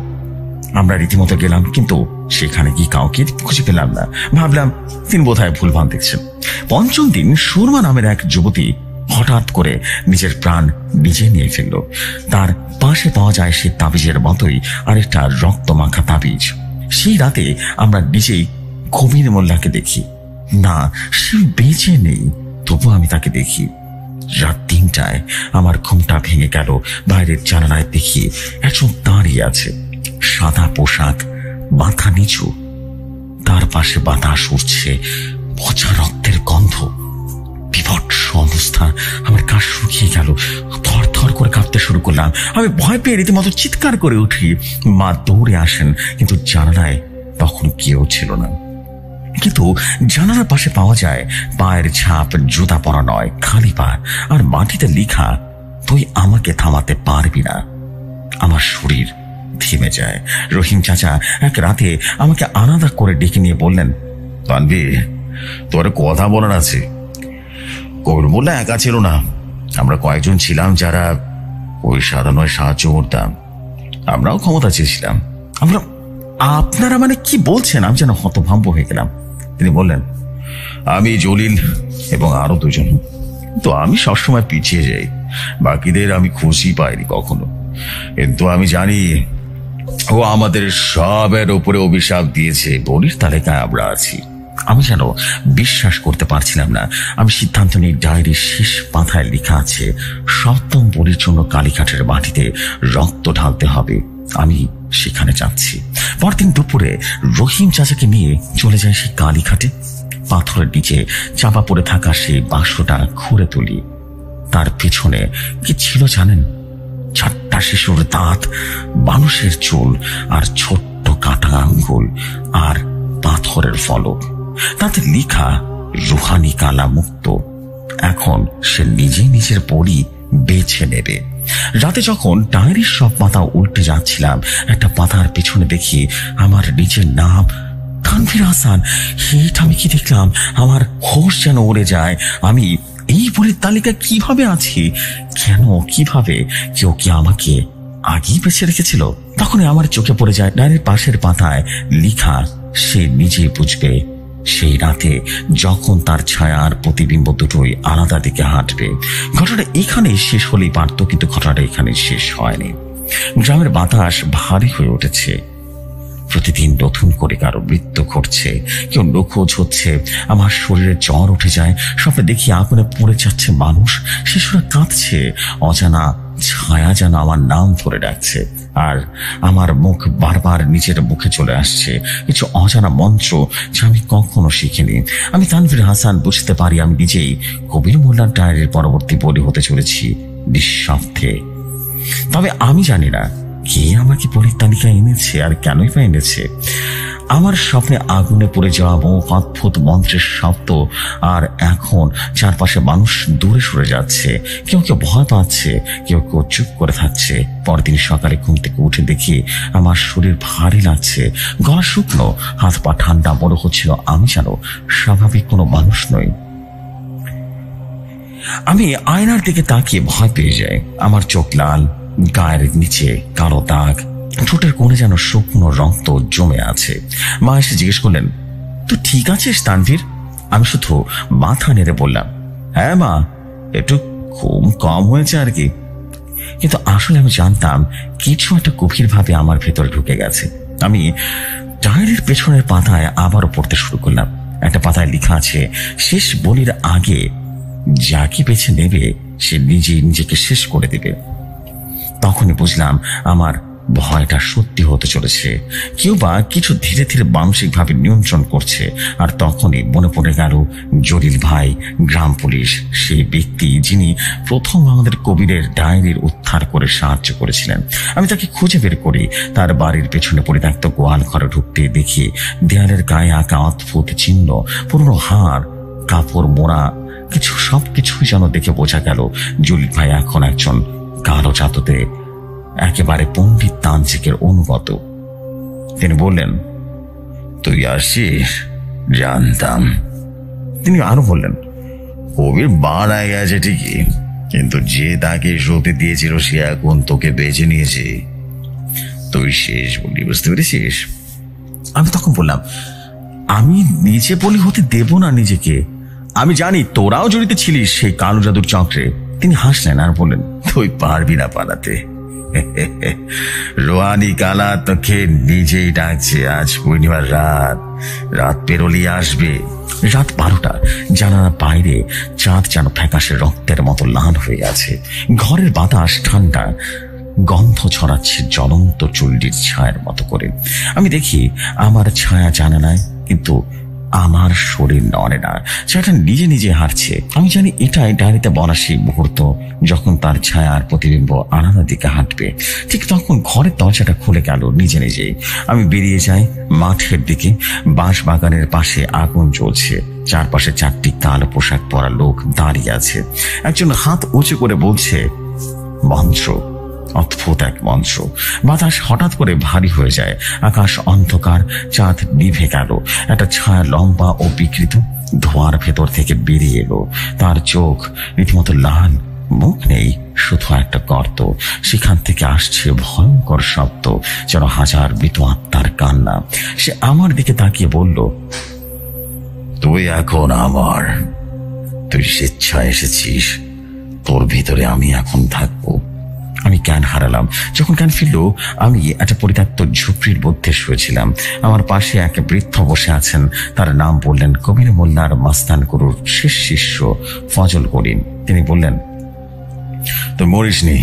আমরা রীতিমতো গেলাম, কিন্তু সেখানে কি কাউকে খুঁজে পেলাম না। ভাবলাম তিনি বোধহয় ভুলভাল দেখছেন। পঞ্চম দিন সুরমা নামের এক যুবতী হঠাৎ করে নিজের প্রাণ নিজে নিয়ে ফেলল। তার পাশে পাওয়া যায় সে তাবিজের মতোই আরেকটা রক্ত মাখা তাবিজ। সেই রাতে আমরা নিজেই কবির মোল্লাকে দেখি। না, সে বেঁচে নেই, তবু আমি তাকে দেখি। রাত 3টায় আমার ঘুমটা ভেঙে গেল। বাইরের জানালায় দেখি একজন দাঁড়িয়ে আছে, সাদা পোশাক, মাথা নিচু। তার পাশে বাতাস উঠছে, পচা রক্তের গন্ধ। বিভৎস অবস্থা। আমার গা শুকিয়ে গেল, থর থর করে কাঁপতে শুরু করলাম। আমি ভয় পেয়ে রীতিমতো চিৎকার করে উঠি। মা দৌড়ে আসেন, কিন্তু জানালায় তখন কেউ ছিল না। কিন্তু জানালার পাশে পাওয়া যায় পায়ের ছাপ, জুতা পরা নয়, খালি পা, আর মাটিতে লেখা, তুই আমাকে থামাতে পারবি না। আমার শরীর থেমে যায়। রহিম চাচা এক রাতে আমাকে আলাদা করে ডেকে নিয়ে বললেন, তানভীর, তোর কথা বলার আছে। কবির মোল্লা একা ছিল না, আমরা কয়েকজন ছিলাম যারা ওই সাধারণ সাহায্য করতাম। আমরাও ক্ষমতা চেয়েছিলাম। আপনারা মানে কি বলছেন? আমি যেন হতভম্ব হয়ে গেলাম। তিনি বললেন, আমি, জলিল এবং আরো 2 জন। তো আমি সবসময় পিছিয়ে যাই, বাকিদের আমি খুশি পাইনি কখনো। কিন্তু আমি জানি ও আমাদের সবের উপরে অভিশাপ দিয়েছে। বলির তালিকায় আমরা আছি। আমি যেন বিশ্বাস করতে পারছিলাম না। আমি সিদ্ধান্ত নিই, ডায়েরির শেষ পাতায় লেখা আছে, 7ম বলির জন্য কালীঘাটের মাটিতে রক্ত ঢালতে হবে। আমি সেখানে যাচ্ছি। পরদিন দুপুরে রহিম চাচাকে নিয়ে চলে যায় সেই কালীঘাটে। পাথরের নিচে চাপা পড়ে থাকা সেই বাক্সটা খুঁড়ে তুলি। তার পিছনে কি ছিল জানেন? 4টা শিশুর দাঁত, মানুষের চুল, আর ছোট্ট কাটা আঙ্গুল, আর পাথরের ফলক। তাতে লেখা, রুহানি কালা মুক্ত। এখন সে নিজের পরই বেছে নেবে। রাতে যখন ডায়েরির সব পাতা উল্টে যাচ্ছিলাম, একটা পাতার পিছনে দেখি আমার নিজের নাম, তানভীর হাসান। এটা আমি কি দেখলাম? আমার হোশ যেন উড়ে যায়। আমি এই বলির তালিকায় কিভাবে আছি? কেন, কিভাবে? কেউ কি আমাকে আগেই বেছে রেখেছিল? তখনই আমার চোখে পড়ে যায় ডায়েরির পাশের পাতায় লেখা, সে নিজেই বুঝবে সেই রাতে যখন তার ছায়া আর প্রতিবিম্ব দুটোই আলাদা দিকে হাঁটবে। ঘটনাটা এখানে শেষ হলেই পারত, কিন্তু ঘটনাটা এখানে শেষ হয়নি। গ্রামের বাতাস ভারী হয়ে উঠেছে। প্রতিদিন নতুন করে কারো মৃত্যু ঘটছে, কেউ নিখোঁজ হচ্ছে। আমার শরীরে জ্বর উঠে যায়। স্বপ্নে দেখি আগুনে পড়ে যাচ্ছে মানুষ, শিশুরা কাঁদছে। অজানা ছায়া যেন আমার নাম ধরে ডাকছে, আর আমার মুখ বারবার নিজের মুখে চলে আসছে কিছু অজানা মন্ত্র যা আমি কখনো শিখিনি। আমি তানভীর হাসান বুঝতে পারি আমি নিজেই কবির মোল্লার ডায়েরির পরবর্তী বলি হতে চলেছি নিঃশব্দে। তবে আমি জানি না কে আমাকে বলির তালিকায় এনেছে আর কেনই বা এনেছে। আমার স্বপ্নে আগুনে পড়ে যাওয়া মুখ, অদ্ভুত মন্ত্রের শব্দ, আর এখন চারপাশে মানুষ দূরে সরে যাচ্ছে, কেউ কেউ ভয় পাচ্ছে, কেউ কেউ চুপ করে থাকছে। পরদিন সকালে ঘুম থেকে উঠে দেখি আমার শরীর ভারী লাগছে, গলা শুকনো, হাত পা ঠান্ডা। মনে হচ্ছিল আমি যেন স্বাভাবিক কোনো মানুষ নই। আমি আয়নার দিকে তাকিয়ে ভয় পেয়ে যাই। আমার চোখ লাল, গায়ের নিচে কালো দাগ, ঠোঁটের কোণে যেন শুকনো রক্ত জমে আছে। মা এসে জিজ্ঞেস করলেন, তুই ঠিক আছিস তানভীর? আমি শুধু মাথা নেড়ে বললাম, হ্যাঁ মা, একটু ঘুম কম হয়েছে আর কি। কিন্তু আসলে আমি জানতাম কিছু একটা গভীরভাবে আমার ভেতরে ঢুকে গেছে। আমি ডায়েরির পেছনের পাতায় আবারও পড়তে শুরু করলাম। একটা পাতায় লেখা আছে, শেষ বলির আগে যাকে বেছে নেবে সে নিজেই নিজেকে শেষ করে দেবে। তখনই বুঝলাম আমার ভয়টা সত্যি হতে চলেছে। কেউ বা কিছু ধীরে ধীরে মানসিকভাবে নিয়ন্ত্রণ করছে। আর তখনই মনে পড়ে গেল জলিল ভাই, গ্রাম পুলিশ, সেই ব্যক্তি যিনি প্রথম আমাদের কবিরের ডায়েরির উদ্ধার করে সাহায্য করেছিলেন। আমি তাকে খুঁজে বের করি। তার বাড়ির পেছনে পরিত্যক্ত গোয়াল ঘরে ঢুকতে দেখি দেয়ালের গায়ে আঁকা অদ্ভুত চিহ্ন, পুরনো হাড়, কাপড় মোড়া কিছু, সবকিছুই যেন দেখে বোঝা গেল জলিল ভাই এখন একজন কালো জাদুতে একেবারে পণ্ডিত তান্ত্রিকের অনুগত। তিনি বললেন, তুই আসিস? জানতাম। তিনি আরো বললেন, কবির বাড়ায় গেছে ঠিকই, কিন্তু যে তাকে সত্যি দিয়েছিল সে এখন তোকে বেছে নিয়েছে। তুই শেষ বলি, বুঝতে পেরেছিস? আমি তখন বললাম, আমি নিজে বলি হতে দেব না নিজেকে। আমি জানি তোরাও জড়িত ছিলিস সেই কালো জাদুর চক্রে। তিনি হাসলেন আর বললেন, তুই পারবি না পালাতে। রোহানি কালা তোকে নিজেই ডাকছে। আজ পূর্ণিমার রাত পেরোলি আসবে। রাত 12টা। জানালার বাইরে চাঁদ যেন ফ্যাকাশে রক্তের মতো লাল হয়ে আছে। ঘরের বাতাস ঠান্ডা, গন্ধ ছড়াচ্ছে জ্বলন্ত চুল্লির ছায়ার মতো করে। আমি দেখি আমার ছায়া জানালায়, কিন্তু আমার শরীর নড়ে না, সেটা নিজে নিজে হারছে। আমি জানি এটাই ডায়েরিতে বলা সেই মুহূর্ত যখন তার ছায়া আর প্রতিবিম্ব আলাদা দিকে হাঁটবে। ঠিক তখন ঘরের দরজাটা খুলে গেল নিজে নিজেই। আমি বেরিয়ে যাই মাঠের দিকে। বাঁশ বাগানের পাশে আগুন জ্বলছে। চারপাশে 4টি কালো পোশাক পরা লোক দাঁড়িয়ে আছে। একজন হাত উঁচু করে বলছে মন্ত্র, অদ্ভুত এক মন্ত্র। বাতাস হঠাৎ করে ভারী হয়ে যায়। আকাশ অন্ধকার, চাঁদ নিভে গেল। একটা ছায়া লম্বা ও বিকৃত ধোঁয়ার ভেতর থেকে বেরিয়ে এলো। তার চোখ রীতিমতো লাল, মুখ নেই, শুধু একটা গর্ত। সেখান থেকে আসছে ভয়ঙ্কর শব্দ, যেন হাজার মৃত আত্মার কান্না। সে আমার দিকে তাকিয়ে বলল, তুই এখন আমার, তুই স্বেচ্ছায় এসেছিস, তোর ভিতরে আমি এখন থাকবো। আমি জ্ঞান হারালাম। যখন জ্ঞান ফিরল, আমি একটা পরিত্যক্ত ঝুপড়ির মধ্যে শুয়েছিলাম। আমার পাশে এক বৃদ্ধ বসে আছেন। তার নাম বললেন কবির মোল্লার মাস্তান গুরুর শেষ শিষ্য ফজল করিম। তিনি বললেন, তুই মরিস নি,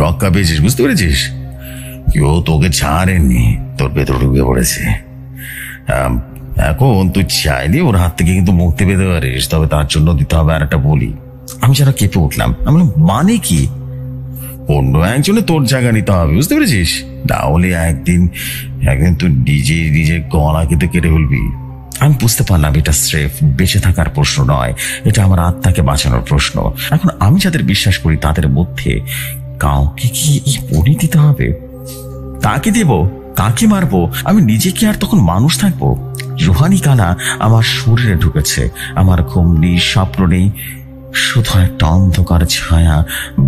রক্ষা পেয়েছিস, বুঝতে পেরেছিস? কেউ তোকে ছাড়েননি, তোর ভেতর ঢুকে পড়েছে। এখন তুই চাইলে ওর হাত থেকে কিন্তু মুক্তি পেতে পারিস, তবে তার জন্য দিতে হবে আর একটা বলি। আমি যারা কেঁপে উঠলাম। আমি বললাম, মানে কি? অন্য একজনে তোর জায়গা নিতে হবে, বুঝতে পেরেছিস? তাহলে একদিন তুই নিজের গলা কিন্তু কেটে ফেলবি। আমি বুঝতে পারলাম এটা স্রেফ বেঁচে থাকার প্রশ্ন নয়, এটা আমার আত্মাকে বাঁচানোর প্রশ্ন। এখন আমি যাদের বিশ্বাস করি তাদের মধ্যে কাউকে কি এই বলি দিতে হবে? কাকে দেব, কাকে মারবো? আমি নিজে কি আর তখন মানুষ থাকবো? রুহানি কালা আমার শরীরে ঢুকেছে। আমার ঘুম নেই, স্বপ্ন নেই, শুধু একটা অন্ধকার ছায়া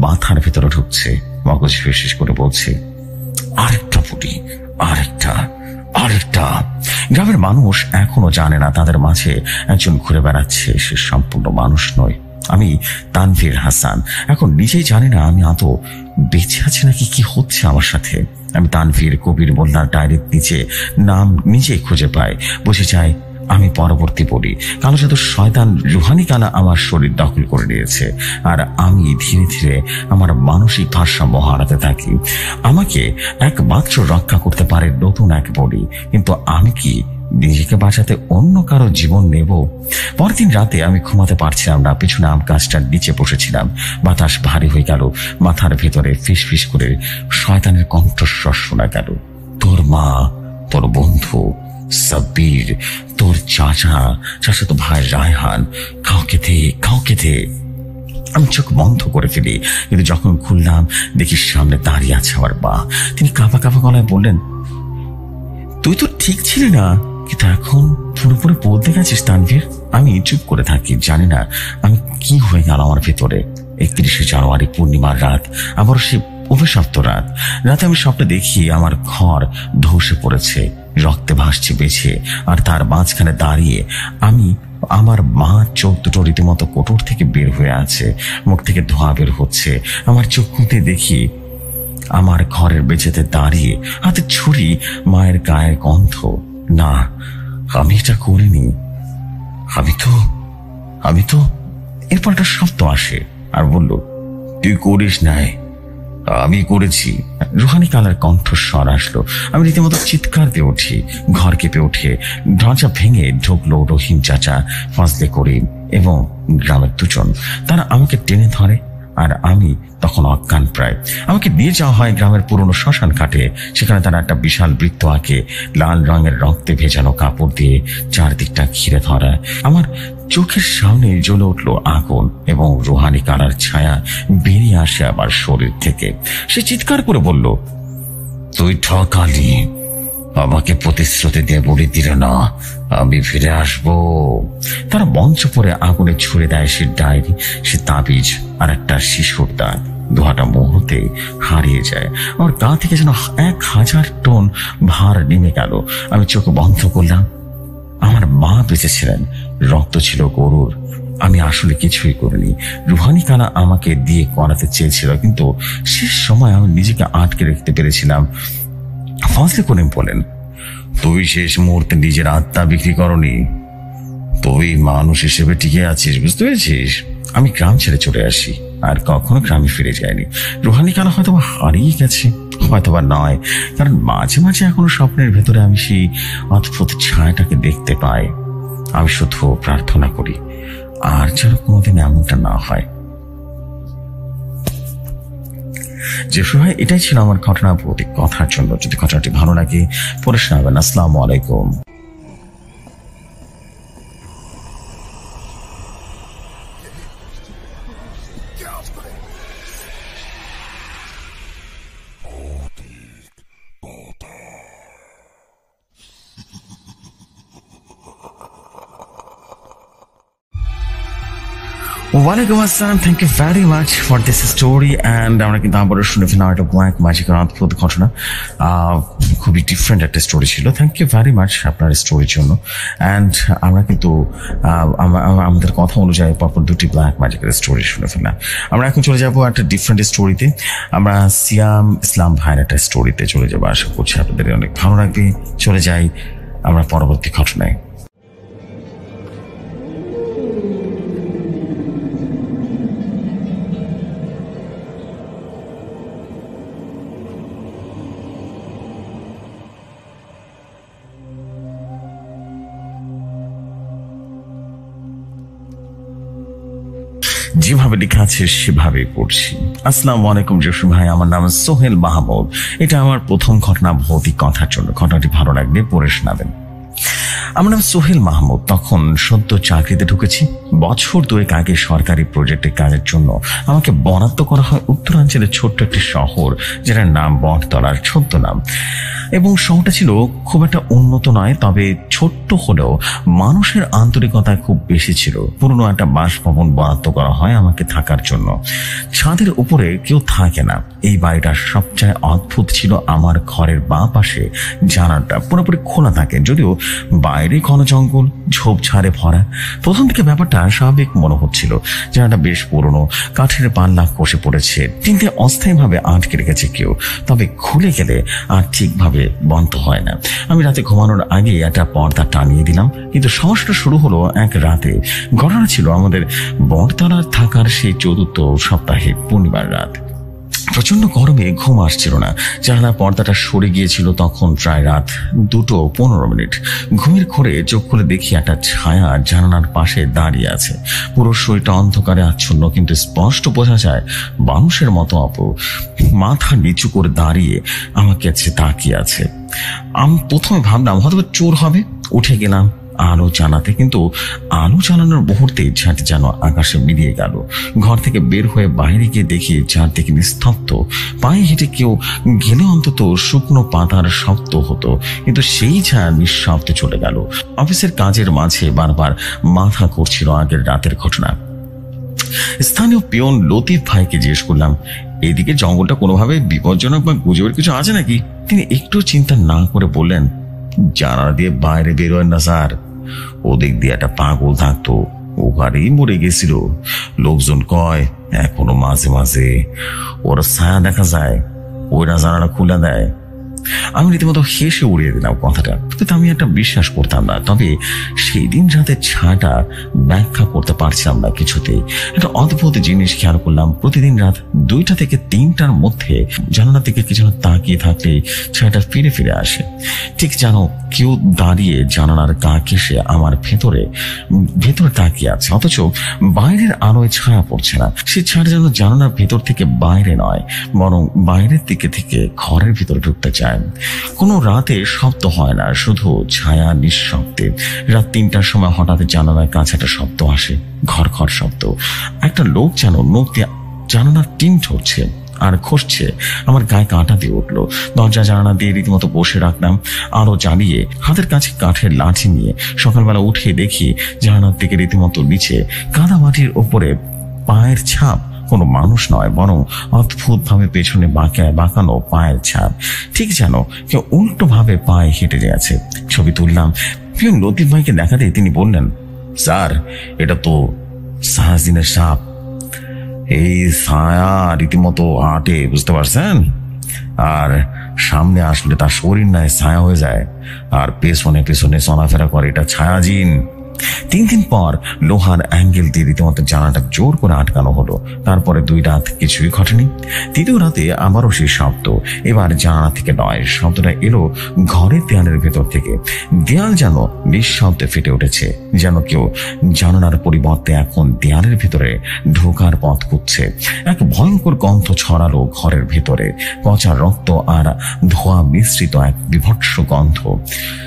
মাথার ভেতরে ঢুকছে। মগজ ফিসফিস করে বলছে, আরেকটা ফুটি, আরেকটা। গ্রামের মানুষ এখনো জানে না তাদের মাঝে একজন ঘুরে বেড়াচ্ছে, সে সম্পূর্ণ মানুষ নয়। আমি তানভীর হাসান এখন নিজেই জানি না আমি আদৌ বেঁচে আছি নাকি কি হচ্ছে আমার সাথে। আমি তানভীর কবির মোল্লার ডায়েরির নিচে নাম নিজেই খুঁজে পাই। বুঝে যাই আমি পরবর্তী বলি, কালো জাদুর শয়তান রুহানি কালা আমার শরীর দখল করে নিয়েছে, আর আমি ধীরে ধীরে আমার মানসিক ভারসাম্য হারাতে থাকি। আমাকে একমাত্র রক্ষা করতে পারে নতুন এক বডি, কিন্তু আমি কি নিজেকে বাঁচাতে অন্য কারো জীবন নেব? পরের দিন রাতে আমি ঘুমাতে পারছিলাম না। পিছনে আম গাছটার নিচে বসেছিলাম। বাতাস ভারী হয়ে গেল। মাথার ভেতরে ফিস ফিস করে শয়তানের কণ্ঠস্বর শোনা গেল। তোর মা, তোর বন্ধু সাব্বির, তোর চাচাতো ভাই রায়হান, কাউকে দে। আমি চোখ বন্ধ করে ফেলি, কিন্তু যখন খুললাম দেখি সামনে দাঁড়িয়ে আছে আমার মা। তিনি কাঁপা গলায় বললেন, তুই তো ঠিক ছিলি না, কিন্তু এখন পুরোপুরি বদলে গেছিস তানভীর। আমি চুপ করে থাকি, জানি না আমি কি হয়ে গেল আমার ভেতরে। 31শে জানুয়ারি পূর্ণিমার রাত, আবার সে অভিশপ্ত রাত। রাতে আমি স্বপ্নে দেখি আমার ঘর ধসে পড়েছে, রক্তে ভাসছে বেছে, আর তার মাঝখানে দাঁড়িয়ে আমি। আমার মা চোখ দুটো রীতিমতো কোটর থেকে বের হয়ে আছে, মুখ থেকে ধোঁয়া বের হচ্ছে। আমার চোখ খুলতে দেখি আমার ঘরের বেঁচেতে দাঁড়িয়ে, হাতে ছুরি, মায়ের গায়ের গন্ধ। না, আমি এটা করিনি। আমি তো এরপর একটা শব্দ আসে আর বলল, তুই করিস নাই, আমি করেছি। রুহানি কালার কণ্ঠস্বর আসলো। আমি রীতিমতো চিৎকার দিয়ে উঠি। ঘর কেঁপে উঠে দরজা ভেঙে ঢুকলো রহিম চাচা, ফজলে করিম এবং গ্রামের দুজন। তারা আমাকে টেনে ধরে, আর আমি তখন অজ্ঞান প্রায়। আমাকে নিয়ে যাওয়া হয় গ্রামের পুরনো শ্মশান ঘাটে। সেখানে তারা একটা বিশাল বৃত্ত আঁকে, লাল রঙের রক্তে ভেজানো কাপড় দিয়ে চারদিকটা ঘিরে ধরা। আমার চোখের সামনে জ্বলে উঠল আগুন, এবং রুহানি কালার ছায়া বেরিয়ে আসে আমার শরীর থেকে। সে চিৎকার করে বলল, তুই ঠকালি, আমাকে প্রতিশ্রুতি দিয়ে বলে দিল না আমি ফিরে আসবো। তারা মঞ্চ পরে আগুনে ছুড়ে দেয় সে ডায়েরি, সে তাবিজ, আর একটা শিশুর দাঁত। দুহাটা মুহূর্তে হারিয়ে যায়। আমার গা থেকে যেন 1000 টন ভার নেমে গেল। আমি চোখ বন্ধ করলাম। আমার মা বেঁচে ছিলেন, রক্ত ছিল গরুর। আমি আসলে কিছুই করিনি। রুহানি কালা আমাকে দিয়ে করাতে চেয়েছিল, কিন্তু শেষ সময় আমি নিজেকে আটকে রাখতে পেরেছিলাম। ফজলে করিম বলেন, তুই শেষ মুহূর্তে নিজের আত্মা বিক্রি করনি, তুই মানুষ হিসেবে টিকে আছিস, বুঝতে পেরেছিস? আমি গ্রাম ছেড়ে চলে আসি, আর কখনো গ্রামে ফিরে যায়নি। রুহানি কালা হয়তো হারিয়ে গেছে, হয়তোবা নয়, কারণ মাঝে মাঝে এখনো স্বপ্নের ভেতরে আমি সেই অদ্ভুত ছায়াটাকে দেখতে পাই। আমি শুধু প্রার্থনা করি আর যেন কোনোদিন এমনটা না হয়। যে সময় এটাই ছিল আমার ঘটনা প্রতি কথার জন্য। যদি ঘটনাটি ভালো লাগে পরে শোনাবেন। আসসালামু আলাইকুম। ওয়ালাইকুম আসসালাম। Thank you very much for this story. And আমরা কিন্তু আবারও শুনে ফেলাম একটা ব্ল্যাক ম্যাজিকের অদ্ভুত ঘটনা। খুবই ডিফারেন্ট একটা স্টোরি ছিল। থ্যাংক ইউ ভেরি মাচ আপনার স্টোরির জন্য। অ্যান্ড আমরা কিন্তু আমাদের কথা অনুযায়ী পরপর 2টি ব্ল্যাক ম্যাজিকের স্টোরি শুনে ফেললাম। আমরা এখন চলে যাবো একটা ডিফারেন্ট স্টোরিতে। আমরা সিয়াম ইসলাম ভাইয়ের একটা স্টোরিতে চলে যাবো। আশা করছি আপনাদের অনেক ভালো লাগবে। চলে যাই আমরা পরবর্তী ঘটনায়। যেভাবে লেখা আছে সেভাবেই পড়ছি। আসসালামু আলাইকুম জসিম ভাই, আমার নাম সোহেল মাহমুদ। এটা আমার প্রথম ঘটনা ভৌতিক কথার জন্য। ঘটনাটি ভালো লাগলে পড়ে শোনাবেন। আমার নাম সোহেল মাহমুদ। তখন সদ্য চাকরিতে ঢুকেছি। বছর 2 আগে সরকারি প্রজেক্টের কাজের জন্য আমাকে বরাদ্দ করা হয় উত্তরাঞ্চলের ছোট্ট একটি শহর, যেটার নাম বটতলার ছদ্মনাম। এবং শহরটা ছিল খুব একটা উন্নত নয়, তবে ছোট্ট হলেও মানুষের আন্তরিকতা খুব বেশি ছিল। পুরনো একটা বাসভবন বরাদ্দ করা হয় আমাকে থাকার জন্য। ছাদের উপরে কেউ থাকে না। এই বাড়িটার সবচেয়ে অদ্ভুত ছিল আমার ঘরের বাঁ পাশে জানালাটা পুরোপুরি খোলা থাকে, যদিও বাইরে বাইরে ঘন জঙ্গল, ঝোপঝাড়ে ভরা। প্রথম দিকে ব্যাপারটা স্বাভাবিক মনে হচ্ছিল। জানাটা বেশ পুরনো, কাঠের পাল্লা কষে পড়েছে, টিনতে অস্থায়ীভাবে আটকে রেখেছে কেউ, তবে খুলে গেলে আর ঠিকভাবে বন্ধ হয় না। আমি রাতে ঘুমানোর আগে একটা পর্দা টানিয়ে দিলাম, কিন্তু সমস্যাটা শুরু হলো এক রাতে। ঘটনা ছিল আমাদের বটতলার থাকার সেই ৪র্থ সপ্তাহে পূর্ণিমার রাত। প্রচন্ড গরমে ঘুম আসছিল না। জানালার পর্দাটা সরে গিয়েছিল তখন প্রায় রাত 2:15। ঘুমের ঘোরে চোখ খুলে দেখি একটা ছায়া জানালার পাশে দাঁড়িয়ে আছে। পুরো শরীরটা অন্ধকারে আচ্ছন্ন, কিন্তু স্পষ্ট বোঝা যায় মানুষের মতো মাথা নিচু করে দাঁড়িয়ে আমাকে তাকিয়ে আছে। আমি প্রথমে ভাবলাম হয়তো চোর হবে। উঠে গেলাম আলো জ্বালাতে, কিন্তু আলো জ্বালানোর মুহূর্তে ঝাঁটি যেন আকাশে মিলিয়ে গেল। ঘর থেকে বের হয়ে বাইরে গিয়ে দেখি চারদিকে নিস্তব্ধ। পায়ে হেঁটে কেউ গেলে অন্তত শুকনো পাতার শব্দ হতো, কিন্তু সেই ছায়া নিঃশব্দে চলে গেল। অফিসের কাজের মাঝে বারবার মাথা ঘুরছিল আগের রাতের ঘটনা। স্থানীয় পিয়ন লতিফ ভাইকে জিজ্ঞেস করলাম, এদিকে জঙ্গলটা কোনোভাবে বিপজ্জনক বা গুজবের কিছু আছে নাকি? তিনি একটু চিন্তা না করে বললেন, জানালা দিয়ে বাইরে বেরোয় না স্যার, ওদিক দিয়ে একটা পাগল থাকতো, ওখানেই মরে গেছিল। লোকজন কয় এখনো মাঝে মাঝে ওর ছায়া দেখা যায়, ওইরা জানালা খুলে দেয়। আমি রীতিমতো হেসে উড়িয়ে দিলাম কথাটা, কিন্তু আমি একটা বিশ্বাস করতাম না। তবে সেই দিন রাতের ছায়াটা ব্যাখ্যা করতে পারছিলাম না কিছুতেই। একটা অদ্ভুত জিনিস খেয়াল করলাম, প্রতিদিন রাত 2টা থেকে 3টার মধ্যে জানালা থেকে কিছু তাকিয়ে থাকলে ছায়াটা ফিরে ফিরে আসে। ঠিক যেন কেউ দাঁড়িয়ে জানালার গা ঘেঁষে আমার ভেতরে তাকিয়ে আছে, অথচ বাইরের আলোয় ছায়া পড়ছে না। সেই ছায়া যেন জানালার ভেতর থেকে বাইরে নয়, বরং বাইরের দিকে থেকে ঘরের ভিতরে ঢুকতে চায়। কোনো রাতে শব্দ হয় না, শুধু ছায়া নিঃশব্দে। রাত 3টার সময় হঠাৎ জানালার কাছে একটা শব্দ আসে, ঘর ঘর শব্দ। একটা লোক যেন নখ দিয়ে জানালার টিন ঠরছে আর খসছে। আমার গায়ে কাঁটা দিয়ে উঠলো। দরজা জানালা দিয়ে রীতিমতো বসে রাখলাম, আলো জ্বালিয়ে, হাতের কাছে কাঠের লাঠি নিয়ে। সকালবেলা উঠে দেখি জানালার দিকে রীতিমতো নিচে কাদা মাটির ওপরে পায়ের ছাপ। কোনো মানুষ নয়, বরং অদ্ভুত ভাবে পেছনে বাঁকানো পায়ের ছাপ, ঠিক যেন কেউ উল্টো ভাবে পায়ে হেঁটে গেছে। ছবি তুললাম, পিয়ন লতিফ ভাইকে দেখাতে তিনি বললেন, স্যার এটা তো সাহাজিনের সাপ। এই ছায়া রীতিমতো হাঁটে, বুঝতে পারছেন? আর সামনে আসলে তার শরীর নাই ছায়া হয়ে যায়, আর পেছনে পেছনে চলাফেরা করে, এটা ছায়াজিন। 3 দিন পর লোহার অ্যাঙ্গেল দিয়ে রীতিমতো জানালাটা জোর করে আটকানো হলো। তারপরে 2 রাত কিছুই ঘটেনি। 3য় রাতে আবারও সেই শব্দ। এবার জানালা থেকে নয়, শব্দটা এলো ঘরের দেয়ালের ভেতর থেকে। দেয়াল যেন নিঃশব্দে ফেটে উঠেছে, যেন কেউ জানালার পরিবর্তে এখন দেয়ালের ভেতরে ঢোকার পথ খুঁজছে। এক ভয়ঙ্কর গন্ধ ছড়ালো ঘরের ভেতরে, পচা রক্ত আর ধোঁয়া মিশ্রিত এক বিভৎস গন্ধ।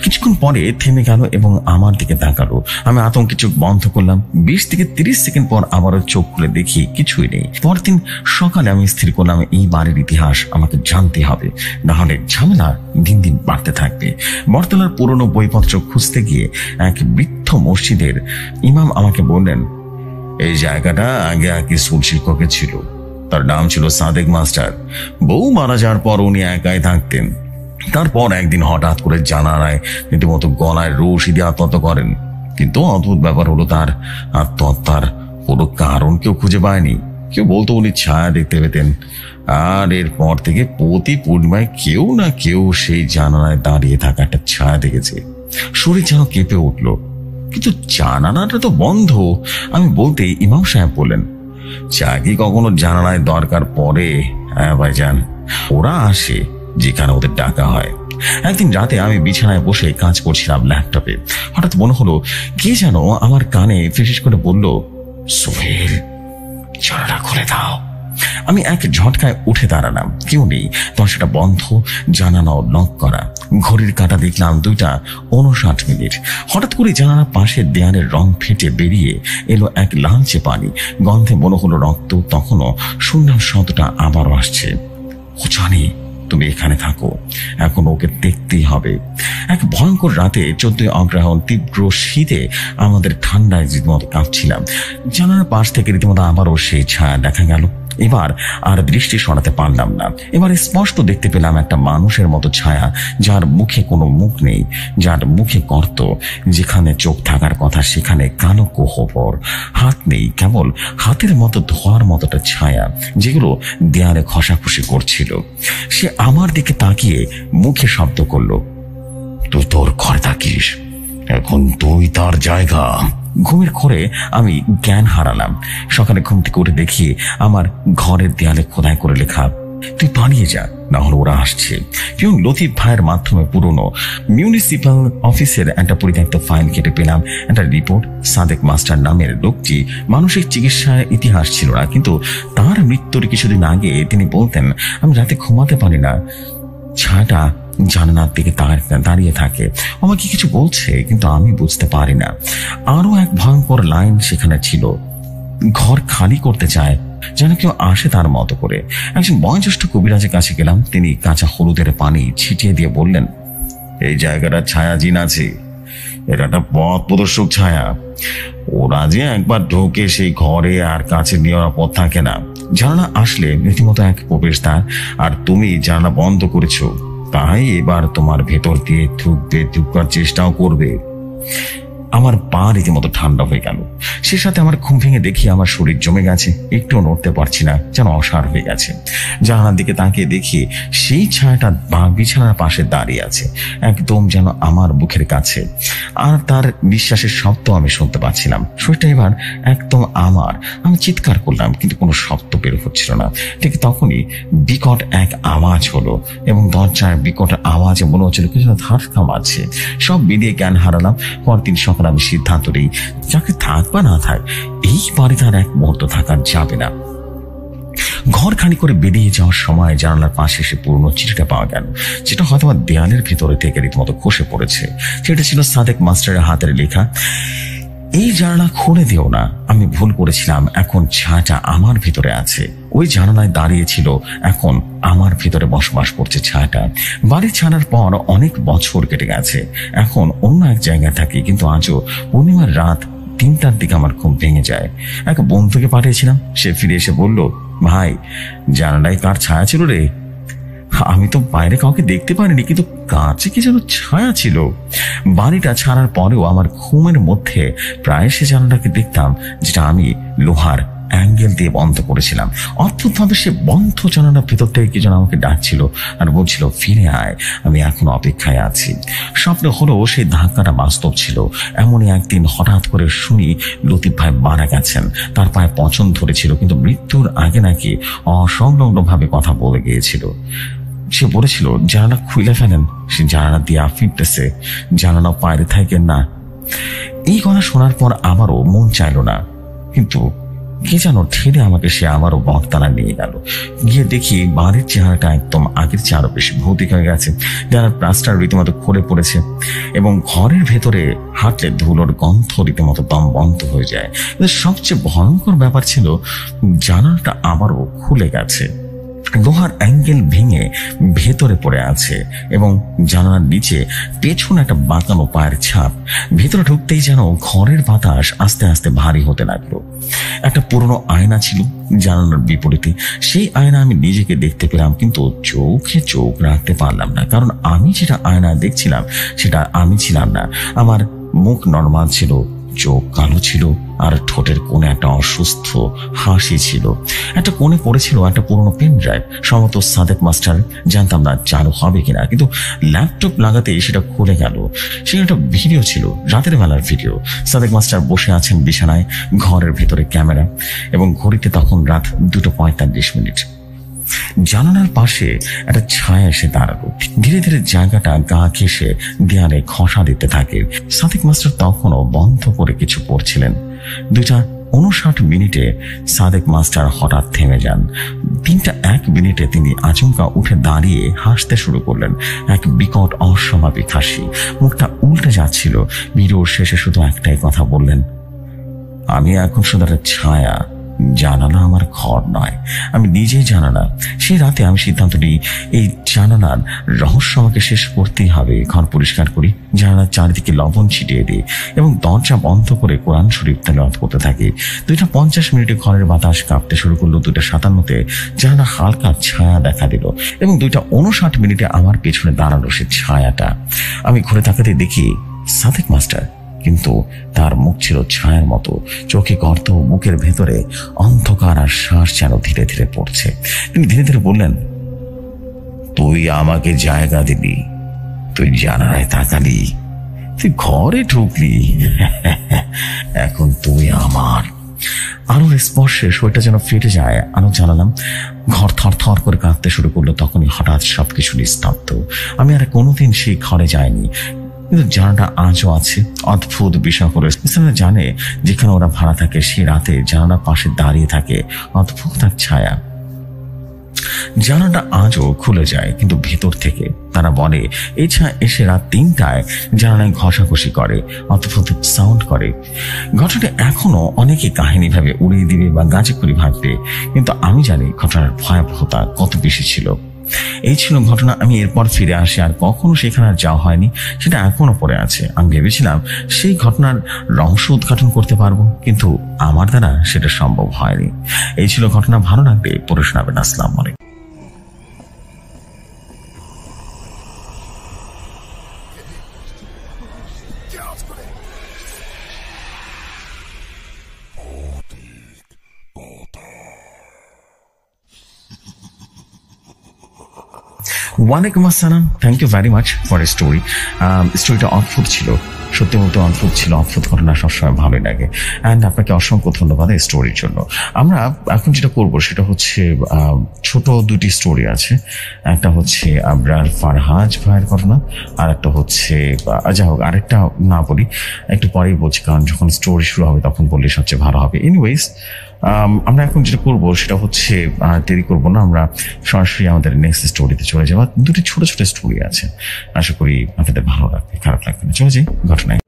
কিছুক্ষণ পরে থেমে গেল এবং আমার দিকে তাকালো। আমি আতঙ্কে চোখ বন্ধ করলাম। 20 থেকে 30 সেকেন্ড পর আবারও চোখ খুলে দেখি কিছুই নেই। পরদিন সকালে আমি স্থির করলাম এই বাড়ির ইতিহাস আমাকে জানতে হবে, নাহলে ঝামেলা দিন দিন বাড়তে থাকবে। বটতলার পুরনো বইপত্র খুঁজতে গিয়ে এক বৃদ্ধ মসজিদের ইমাম আমাকে বললেন, এই জায়গাটা আগে স্কুল শিক্ষকের ছিল, তার নাম ছিল সাদেক মাস্টার। বউ মারা যাওয়ার পর উনি একাই থাকতেন। তারপর একদিন হঠাৎ করে জানালায় রীতিমতো গলায় রশি দিয়ে আত্মহত্যা করেন। কিন্তু অদ্ভুত ব্যাপার হলো, তার আত্মহত্যার কোনো কারণ কেউ খুঁজে পায়নি। কেউ বলতো উনি ছায়া দেখতে পেতেন, আর এরপর থেকে প্রতি পূর্ণিমায় কেউ না কেউ সেই জানালায় দাঁড়িয়ে থাকা একটা ছায়া দেখেছে। শরীর যেন কেঁপে উঠলো, কিন্তু জানালাটা তো বন্ধ। আমি বলতেই ইমাম সাহেব বললেন, চা কি কখনো জানালায় দরকার পড়ে? হ্যাঁ ভাইজান, ওরা আসে যেখানে ওদের ডাকা হয়। একদিন রাতে আমি বিছানায় বসে কাজ করছিলাম ল্যাপটপে। হঠাৎ মনে হলো কে যেন আমার কানে ফিসফিস করে বলল, সোহেল জানালা খুলে দাও। আমি এক ঝটকায় উঠে দাঁড়ালাম। কেউ নেই, দরজাটা বন্ধ, জানালাও লক করা। ঘড়ির কাঁটা দেখলাম 2:59। হঠাৎ করে জানালার পাশের দেয়ালের রং ফেটে বেরিয়ে এলো এক লালচে পানি, গন্ধে মনে হলো রক্ত। তখনও শুনলাম শব্দটা আবারও আসছে, ও জানি তুমি এখানে থাকো, এখন ওকে দেখতেই হবে। এক ভয়ঙ্কর রাতে 14 অগ্রহায়ণ, তীব্র শীতে আমাদের ঠান্ডায় রীতিমতো কাঁপছিলাম। জানালার পাশ থেকে রীতিমতো আবারও সেই ছায়া দেখা গেল। এবার আর দৃষ্টি সরাতে পারলাম না। এবার স্পষ্ট দেখতে পেলাম একটা মানুষের মতো ছায়া, যার মুখে কোনো মুখ নেই, যার মুখে গর্ত, যেখানে চোখ থাকার কথা সেখানে কালো কোহবর, হাত নেই, কেবল হাতের মতো ধোয়ার মতোটা ছায়া, যেগুলো দেয়ালে খসাখসি করছিল। সে আমার দিকে তাকিয়ে মুখে শব্দ করলো, তুই তোর ঘরে থাকিস, এখন তুই তার জায়গা। ঘুমের ঘরে আমি জ্ঞান হারালাম। সকালে ঘুম থেকে উঠে দেখি আমার ঘরের দেয়ালে খোদাই করে লেখা, তুই পালিয়ে যা, না হলে ওরা আসছে। এবং লতিফ ভাইয়ের মাধ্যমে পুরনো মিউনিসিপাল অফিসের একটা পরিত্যক্ত ফাইল কেটে পেলাম একটা রিপোর্ট। সাদেক মাস্টার নামের লোকটি মানসিক চিকিৎসার ইতিহাস ছিল না, কিন্তু তার মৃত্যুর কিছুদিন আগে তিনি বলতেন, আমি রাতে ঘুমাতে পারি না, ছায়াটা জানালার দিকে দাঁড়িয়ে থাকে, আমাকে কিছু বলছে কিন্তু আমি বুঝতে পারি না। আরো এক ভয়ঙ্কর লাইন সেখানে ছিল, ঘর খালি করতে চায়, যেন কেউ আসে তার মতো করে। একজন বয়োজ্যেষ্ঠ কবিরাজের কাছে গেলাম। তিনি কাঁচা হলুদের পানি ছিটিয়ে দিয়ে বললেন, এই জায়গাটা ছায়া জিন আছে, এটা একটা পথ প্রদর্শক ছায়া। ওরা যে একবার ঢোকে সেই ঘরে আর কাছে নিরাপদ থাকে না। জানালা আসলে রীতিমতো এক প্রবেশদ্বার, আর তুমি জানালা বন্ধ করেছো, তাই এবার তোমার ভেতর দিয়ে ঢুকবার চেষ্টাও করবে। আমার পা রীতিমতো ঠান্ডা হয়ে গেল। সে সাথে আমার ঘুম ভেঙে দেখি আমার শরীর জমে গেছে, একটু নড়তে পারছি না, যেন অসাড় হয়ে গেছে। জানালার দিকে তাকিয়ে দেখি সেই ছায়াটা বিছানার পাশে দাঁড়িয়ে আছে, একদম যেন আমার বুকের কাছে, আর তার নিঃশ্বাসের শব্দ আমি শুনতে পাচ্ছিলাম। শরীরটা এবার একদম আমার। আমি চিৎকার করলাম, কিন্তু কোনো শব্দ বের হচ্ছিল না। ঠিক তখনই বিকট এক আওয়াজ হলো, এবং দরজার বিকট আওয়াজে মনে হচ্ছিল কিছু ধাক্কা মারছে। সব মিলিয়ে জ্ঞান হারালাম। পরদিন সকালে আমি সিদ্ধান্ত নিই, যাকে থাক বা না থাক, এই বাড়িতে আর এক মুহূর্ত থাকা যাবে না। ঘর খালি করে বেরিয়ে যাওয়ার সময় জানালার পাশে এসে পুরনো চিঠিটা পাওয়া গেল, যেটা হয়তো আমার দেয়ালের ভেতরে থেকে রীতিমতো খসে পড়েছে। সেটা ছিল সাদেক মাস্টারের হাতের লেখা, এই জানালা খুলে দিও না, আমি ভুল করেছিলাম, এখন ছায়াটা আমার ভিতরে আছে। ওই জানালায় দাঁড়িয়েছিল, এখন আমার ভিতরে বসবাস করছে ছায়াটা। বাড়ি ছাড়ার পর অনেক বছর কেটে গেছে, এখন অন্য এক জায়গায় থাকি, কিন্তু আজও পূর্ণিমার রাত 3টার দিকে আমার ঘুম ভেঙে যায়। এক বন্ধুকে পাঠিয়েছিলাম, সে ফিরে এসে বলল, ভাই জানালায় কার ছায়া ছিল রে? আমি তো বাইরে কাউকে দেখতে পারিনি, কিন্তু কাছে কি যেন ছায়া ছিল। বাড়িটা ছাড়ার পরেও আমার ঘুমের মধ্যে প্রায় সে জানালাটাকে দেখতাম, যেটা আমি লোহার অ্যাঙ্গেল দিয়ে বন্ধ করেছিলাম। অদ্ভুতভাবে সে বন্ধ জানালার ভেতর থেকে কি যেন আমাকে ডাকছিল আর বলছিল, ফিরে আয়, আমি এখন অপেক্ষায় আছি। স্বপ্ন হলো সেই ধাক্কাটা বাস্তব ছিল। এমনই একদিন হঠাৎ করে শুনি লতিফ ভাই মারা গেছেন। তার পায়ে পচন ধরেছিল, কিন্তু মৃত্যুর আগে নাকি অসংলগ্নভাবে কথা বলে গিয়েছিল। সে বলেছিল, জানালা খুলে ফেলেন, সে জানালা দিয়ে ফিরতেছে, জানালা বাইরে থাকেন না। এই কথা শোনার পর আমারও মন চাইল না, কিন্তু কে যেন ঠেলে আমাকে সে আবারও বটতলা নিয়ে গেল। গিয়ে দেখি বাড়ির চেহারাটা একদম আগের চেয়ে আরো বেশি ভৌতিক হয়ে গেছে। যারা প্লাস্টার রীতিমতো খুলে পড়েছে, এবং ঘরের ভেতরে হাঁটলে ধুলোর গন্ধ রীতিমতো দম বন্ধ হয়ে যায়। কিন্তু সবচেয়ে ভয়ঙ্কর ব্যাপার ছিল, জানালাটা আবারও খুলে গেছে। লোহার অ্যাঙ্গেল ভেঙে ভেতরে পড়ে আছে, এবং জানালার নিচে পেছনে একটা বাঁকানো পায়ের ছাপ। ভেতরে ঢুকতেই যেন ঘরের বাতাস আস্তে আস্তে ভারী হতে লাগলো। একটা পুরনো আয়না ছিল জানালার বিপরীতে। সেই আয়না আমি নিজেকে দেখতে পেলাম, কিন্তু চোখে চোখ রাখতে পারলাম না, কারণ আমি যেটা আয়না দেখছিলাম সেটা আমি ছিলাম না। আমার মুখ নরমাল ছিল, চোখ কালো ছিল, আর ঠোঁটের কোণে একটা অসুস্থ হাসি ছিল। একটা কোণে পড়েছিল একটা পুরনো পেন ড্রাইভ, সম্ভবত সাদেক মাস্টার, জানতাম না চালু হবে কিনা, কিন্তু ল্যাপটপ লাগাতে সেটা খুলে গেল। সেখানে একটা ভিডিও ছিল, রাতের বেলার ভিডিও। সাদেক মাস্টার বসে আছেন বিছানায়, ঘরের ভেতরে ক্যামেরা, এবং ঘড়িতে তখন রাত 2:45। জানালার পাশে একটা ছায়া এসে দাঁড়ালো। ধীরে ধীরে জায়গাটা গা ঘেঁষে দেয়ালে খসা দিতে থাকে। সাদেক মাস্টার তখনও বন্ধ করে কিছু পড়ছিলেন। 2:59 সাদেক মাস্টার হঠাৎ থেমে যান। 3:01 তিনি আচমকা উঠে দাঁড়িয়ে হাসতে শুরু করলেন, এক বিকট অস্বাভাবিক হাসি। মুখটা উল্টে যাচ্ছিল। ভিডিওর শেষে শুধু একটাই কথা বললেন, আমি এখন শুধু একটা ছায়া, আমি এখন শুধু একটা ছায়া। জানালা আমার ঘর নয়, আমি নিজেই জানালা। সেই রাতে আমি সিদ্ধান্ত নিই এই জানালার রহস্য আমাকে শেষ করতেই হবে। ঘর পরিষ্কার করি, জানালার চারিদিকে লবণ ছিটিয়ে দিই এবং দরজা বন্ধ করে কোরআন শরীফ তেলাওয়াত করতে থাকি। 2:50 ঘরের বাতাস কাঁপতে শুরু করলো। 2:57 জানালা হালকা ছায়া দেখা দিল এবং 2:59 আমার পেছনে দাঁড়ালো সে ছায়াটা। আমি ঘুরে তাকাতে দেখি সাদেক মাস্টার, কিন্তু তার মুখ ছিল ছায়ার মতো, চোখে গর্ত, বুকের ভেতরে অন্ধকার আর শ্বাস যেন ধীরে ধীরে পড়ছে। তিনি ধীরে ধীরে বললেন, তুই আমাকে জায়গা দিলি, তুই জানালায় তাকালি, তুই ঘরে ঢুকলি, এখন তুই আমার। আলোর স্পর্শে শরীরটা যেন ফেটে যায়। আলো জ্বালালাম, ঘর থর থর করে কাঁপতে শুরু করলো। তখনই হঠাৎ সবকিছু নিস্তব্ধ। আমি আর কোনোদিন সেই ঘরে যাইনি, কিন্তু জানাটা আজও আছে। অদ্ভুত বিষয় করে স্থানীয় জানে যেখানে ওরা ভাড়া থাকে, সে রাতে জানালার পাশে দাঁড়িয়ে থাকে অদ্ভুত তার ছায়া। জানালাটা আজও খুলে যায়, কিন্তু ভেতর থেকে। তারা বলে এই ছায়া এসে রাত 3টায় জানালায় ঘষাঘষি করে, অদ্ভুত সাউন্ড করে। ঘটনাটা এখনো অনেকে কাহিনী ভাবে উড়িয়ে দিবে বা গাছে করে ভাববে, কিন্তু আমি জানি ঘটনার ভয়াবহতা কত বেশি ছিল। এই ছিল ঘটনা। আমি এরপর ফিরে আসি, আর কখনো সেখানে আর যাওয়া হয়নি, সেটা এখনো পড়ে আছে। আমি ভেবেছিলাম সেই ঘটনার রহস্য উদ্ঘাটন করতে পারবো, কিন্তু আমার দ্বারা সেটা সম্ভব হয়নি। এই ছিল ঘটনা। ভালো লাগবে পড়ে শোনাবেন। আসসালামু আলাইকুম। ওয়ালাইকুম আসসালাম। Thank you very much for a story. স্টোরিটা অদ্ভুত ছিল, সত্যি বলতে অদ্ভুত ছিল। অদ্ভুত ঘটনা সবসময় ভালোই লাগে। অ্যান্ড আপনাকে অসংখ্য ধন্যবাদ এই স্টোরির জন্য। আমরা এখন যেটা করবো সেটা হচ্ছে ছোট দুটি স্টোরি আছে। একটা হচ্ছে আবরার ফারহাজ ভাইয়ের ঘটনা, আর একটা হচ্ছে যাই হোক, আরেকটা না বলি, একটু পরেই বলছি, কারণ যখন স্টোরি শুরু হবে তখন বললে সবচেয়ে ভালো হবে। এনিওয়েজ, আমরা এখন যেটা করবো সেটা হচ্ছে দেরি করবো না, আমরা সরাসরি আমাদের নেক্সট স্টোরিতে চলে যাবো। দুটি ছোট ছোট স্টোরি আছে, আশা করি আপনাদের ভালো লাগবে, খারাপ লাগবে না। চলে যাই ঘটনায়।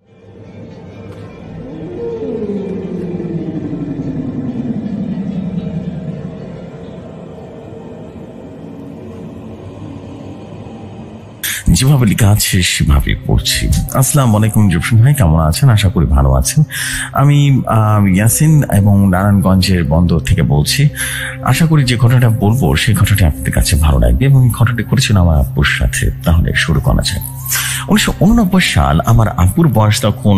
যেভাবে লেখা আছে সেভাবে পড়ছি। আসসালামু আলাইকুম জুবশন ভাই, কেমন আছেন? আশা করি ভালো আছেন। আমি ইয়াসিন এবং নারায়ণগঞ্জের বন্দর থেকে বলছি। আশা করি যে ঘটনাটা বলবো সেই ঘটনাটি আপনাদের কাছে ভালো লাগবে, এবং ঘটনাটি করেছিল আমার আব্বুর সাথে। তাহলে শুরু করা যায়। 1989 সাল। আমার আব্বুর বয়স তখন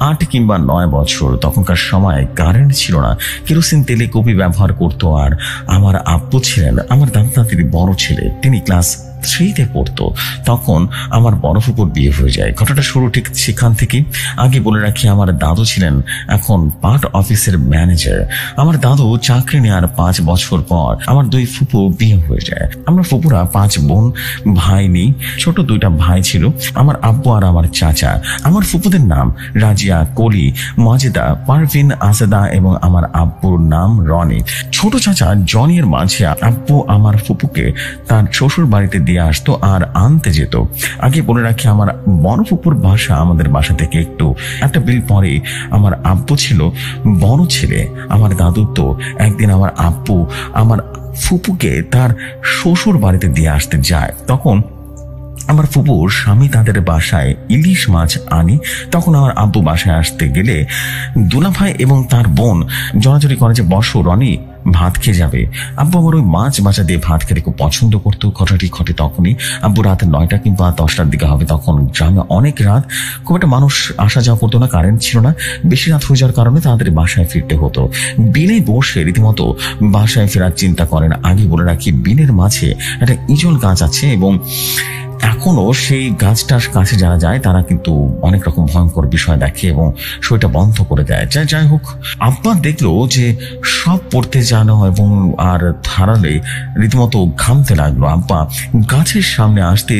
8 কিংবা 9 বছর। তখনকার সময় কারেন্ট ছিল না, কেরোসিন তেলে কপি ব্যবহার করতো। আর আমার আব্বু ছিলেন আমার দাদা দাদির বড় ছেলে, তিনি ক্লাস 3-তে পড়তো। তখন আমার বড় ফুপুর বিয়ে হয়ে যায়। ঘটনাটা শুরু ঠিক সেখান থেকে। আগে বলে রাখি, আমার দাদু ছিলেন এখন পার্ট অফিসের ম্যানেজার। আমার দাদু চাকরি নেওয়ার 5 বছর পর আমার 2 ফুপু বিয়ে হয়ে যায়। আমরা ফুপুরা 5 বোন, ভাই নেই। ছোট 2টা ভাই ছিল, আমার আব্বু আর আমার চাচা। আমার ফুপুদের নাম রাজিয়া, কলি, মাজেদা, পারভিন, আজেদা এবং আমার আব্বুর নাম রনি। ছোট চাচা জনির মাঝে আব্বু আমার ফুপুকে তার শ্বশুর বাড়িতে দিয়ে আসতো আর আনতে যেত। আগে বলে রাখি, আমার বড় ফুপুর বাসা আমাদের বাসা থেকে একটা বিল পরে। আমার আব্বু ছিল বড় ছেলে। আমার দাদু তো একদিন আমার আব্বু আমার ফুপুকে তার শ্বশুর বাড়িতে দিয়ে আসতে যায়। তখন আমার ফুপুর স্বামী তাদের বাসায় ইলিশ মাছ আনি। তখন আমার আব্বু বাসায় আসতে গেলে দুলাভাই এবং তার বোন জড়াজড়ি করে যে, বসো রনি, ভাত খেয়ে যাবে। আব্বু আমার ওই মাছ বাঁচা দিয়ে ভাত খেতে খুব পছন্দ করতো। ঘটনাটি ঘটে তখনই। আব্বু রাত 9টা কিংবা 10টার দিকে হবে। তখন গ্রামে অনেক রাত, খুব একটা মানুষ আসা যাওয়া করতো না, কারেন্ট ছিল না। বেশি রাত হয়ে যাওয়ার কারণে তাদের বাসায় ফিরতে হতো। বিলে বসে রীতিমতো বাসায় ফেরার চিন্তা করেন। আগে বলে রাখি, বিলের মাঝে একটা ইজল গাছ আছে এবং এখনো সেই গাছটার কাছে যারা যায় তারা কিন্তু অনেক রকম ভয়ঙ্কর বিষয় দেখে এবং শরীরটা বন্ধ করে দেয়। যাই হোক, আব্বা দেখলো যে সব পড়তে জানো এবং আর ধারালে রীতিমতো ঘামতে লাগলো। আব্বা গাছের সামনে আসতে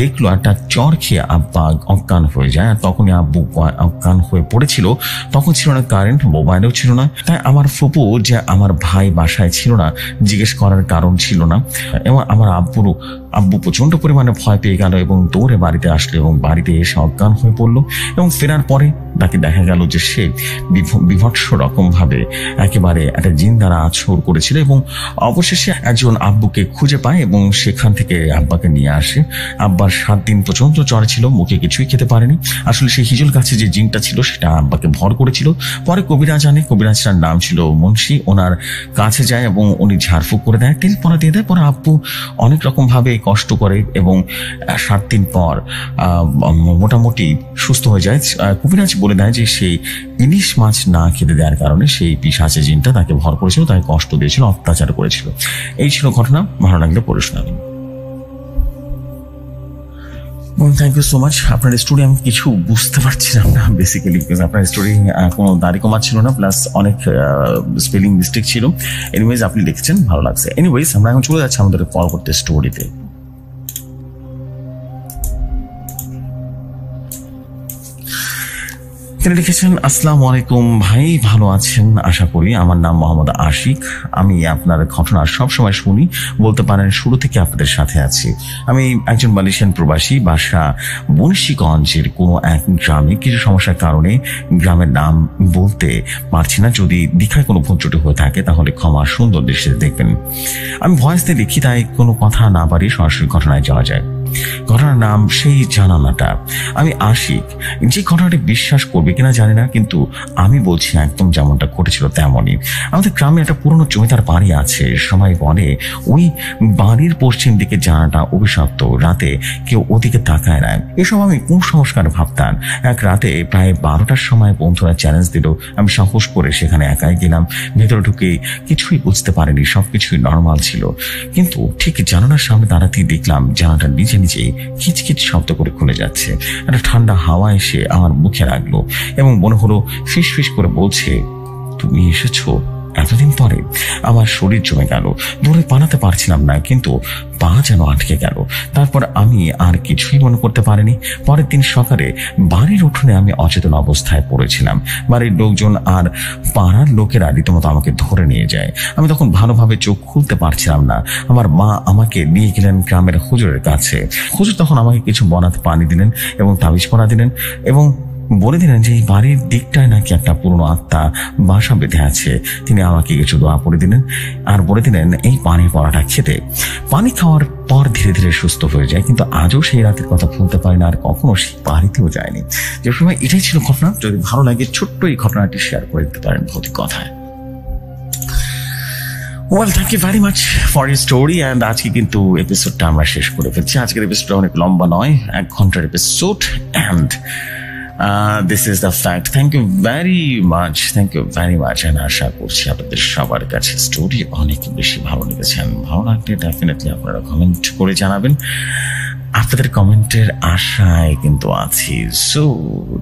দেখলো একটা চর খেয়ে আব্বা অজ্ঞান হয়ে যায়। আর তখনই আব্বু অজ্ঞান হয়ে পড়েছিল। তখন ছিল না কারেন্ট, মোবাইলও ছিল না। তাই আমার ফুপু যে আমার ভাই বাসায় ছিল না জিজ্ঞেস করার কারণ ছিল না, এবং আমার আব্বুরও আব্বু প্রচন্ড পরিমাণে ভয় পেয়ে গেল এবং দৌড়ে বাড়িতে আসলো এবং বাড়িতে এসে অজ্ঞান হয়ে পড়লো এবং ফেরার পরে তাকে দেখা গেল যে সে বিভৎস রকম ভাবে একেবারে একটা জিন দ্বারা আছর করেছিল এবং অবশেষে একজন আব্বুকে খুঁজে পায় এবং সেখান থেকে আব্বাকে নিয়ে আসে। আব্বার 7 দিন প্রচন্ড জ্বর ছিল, মুখে কিছুই খেতে পারেনি। আসলে সেই হিজল গাছে যে জিনটা ছিল সেটা আব্বাকে ভর করেছিল। পরে কবিরাজ আনে, কবিরাজটার নাম ছিল মুন্সি, ওনার কাছে যায় এবং উনি ঝাড়ফুঁক করে দেয়, তেল পরা দিয়ে দেয়। পরে আব্বু অনেক রকম ভাবে কষ্ট করে এবং 7 দিন পর মোটামুটি সুস্থ হয়ে যায়। কবিরাজ বলে দেয় যে সেই ইলিশ মাছ না খেতে দেওয়ার কারণে সেই পিশাচে জিনটা তাকে ভর করেছিল, তাকে কষ্ট দিয়েছিল, অত্যাচার করেছিল। এই ছিল ঘটনা। ভালো লাগলে পড়ে শোনাবেন। Thank you so much. আপনার স্টোরি আমি কিছু বুঝতে পারছিলাম না বেসিক্যালি, বিকজ আপনার স্টোরি কোনো দাড়ি কমা ছিল না, প্লাস অনেক স্পেলিং মিস্টেক ছিল। এনিওয়েজ আপনি লিখেছেন, ভালো লাগছে। এনিওয়েজ আমরা এখন চলে যাচ্ছি আমাদের পরবর্তী স্টোরিতে। তিনি লিখেছেন, আসসালামু আলাইকুম ভাই, ভালো আছেন আশা করি। আমার নাম মোহাম্মদ আশিক। আমি আপনার ঘটনা সবসময় শুনি, বলতে পারেন শুরু থেকে আপনাদের সাথে আছি। আমি একজন মালয়েশিয়ান প্রবাসী, বাসা মুন্সিগঞ্জের কোনো এক গ্রামে। কিছু সমস্যার কারণে গ্রামের নাম বলতে পারছি না, যদি দীঘায় কোনো ভুল ত্রুটি হয়ে থাকে তাহলে ক্ষমা সুন্দর দৃষ্টিতে দেখবেন। আমি ভয়েস দিয়ে লিখি, তাই কোনো কথা না বাড়িয়ে সরাসরি ঘটনায় যাওয়া যায়। ঘটনার নাম সেই জানালাটা। আমি আশিক। যে ঘটনাটি বিশ্বাস করবে কিনা জানি না, কিন্তু আমি বলছি একদম যেমনটা ঘটেছিল তেমনই। আমাদের গ্রামে একটা পুরনো জমিদার বাড়ি আছে। সবাই বলে ওই বাড়ির পশ্চিম দিকে জানালাটা অভিশপ্ত, রাতে কেউ ওদিকে তাকায় না। এসব আমি কুসংস্কার ভাবতাম। এক রাতে প্রায় 12টার সময় বন্ধুরা চ্যালেঞ্জ দিল। আমি সাহস করে সেখানে একাই গেলাম। ভেতরে ঢুকে কিছুই বুঝতে পারিনি, সবকিছুই নর্মাল ছিল। কিন্তু ঠিক জানালার সামনে দাঁড়াতেই দেখলাম জানালাটা নিজে নিজে খিচখিচ শব্দ করে খুলে যাচ্ছে। একটা ঠান্ডা হাওয়া এসে আমার মুখে লাগলো এবং মনে হলো ফিস ফিস করে বলছে, তুমি এসেছো এতদিন পরে। আমার শরীর জমে গেল, দৌড়ে পালাতে পারছিলাম না, কিন্তু পা যেন আটকে গেল। তারপর আমি আর কিছুই মনে করতে পারিনি। পরের দিন সকালে বাড়ির উঠোনে আমি অচেতন অবস্থায় পড়েছিলাম। বাড়ির লোকজন আর পাড়ার লোকেরা রীতিমতো আমাকে ধরে নিয়ে যায়। আমি তখন ভালোভাবে চোখ খুলতে পারছিলাম না। আমার মা আমাকে নিয়ে গেলেন গ্রামের হুজুরের কাছে। হুজুর তখন আমাকে কিছু বনাতে পানি দিলেন এবং তাবিজ পরা দিলেন এবং বলে দিলেন যে এই বাড়ির দিকটায় নাকি একটা পুরনো আত্মা বাসা বেঁধে আছে। তিনি আমাকে কিছু দোয়া পড়ে দিলেন আর বলে দিলেন এই পানির পড়াটা খেতে। পানি খাওয়ার পর ধীরে ধীরে সুস্থ হয়ে যায়, কিন্তু আজও সেই রাতের কথা ভুলতে পারি না, আর কখনো সেই বাড়িতেও যায়নি। যে সময় এটাই ছিল ঘটনা। যদি ভালো লাগে ছোট্ট এই ঘটনাটি শেয়ার করে দিতে পারেন ভৌতিক কথায়। Well, thank you very much for your story. And আজকে কিন্তু এপিসোডটা আমরা শেষ করে ফেলছি। আজকের এপিসোডটা অনেক লম্বা নয়, 1 ঘন্টার episode. And this is the fact. Thank you very much. And আশা করছি আপনাদের সবার কাছে স্টোরি অনেক বেশি ভালো লেগেছে। ভালো লাগলে ডেফিনেটলি আপনারা কমেন্ট করে জানাবেন। আপনাদের কমেন্টের আশায় কিন্তু আছি। So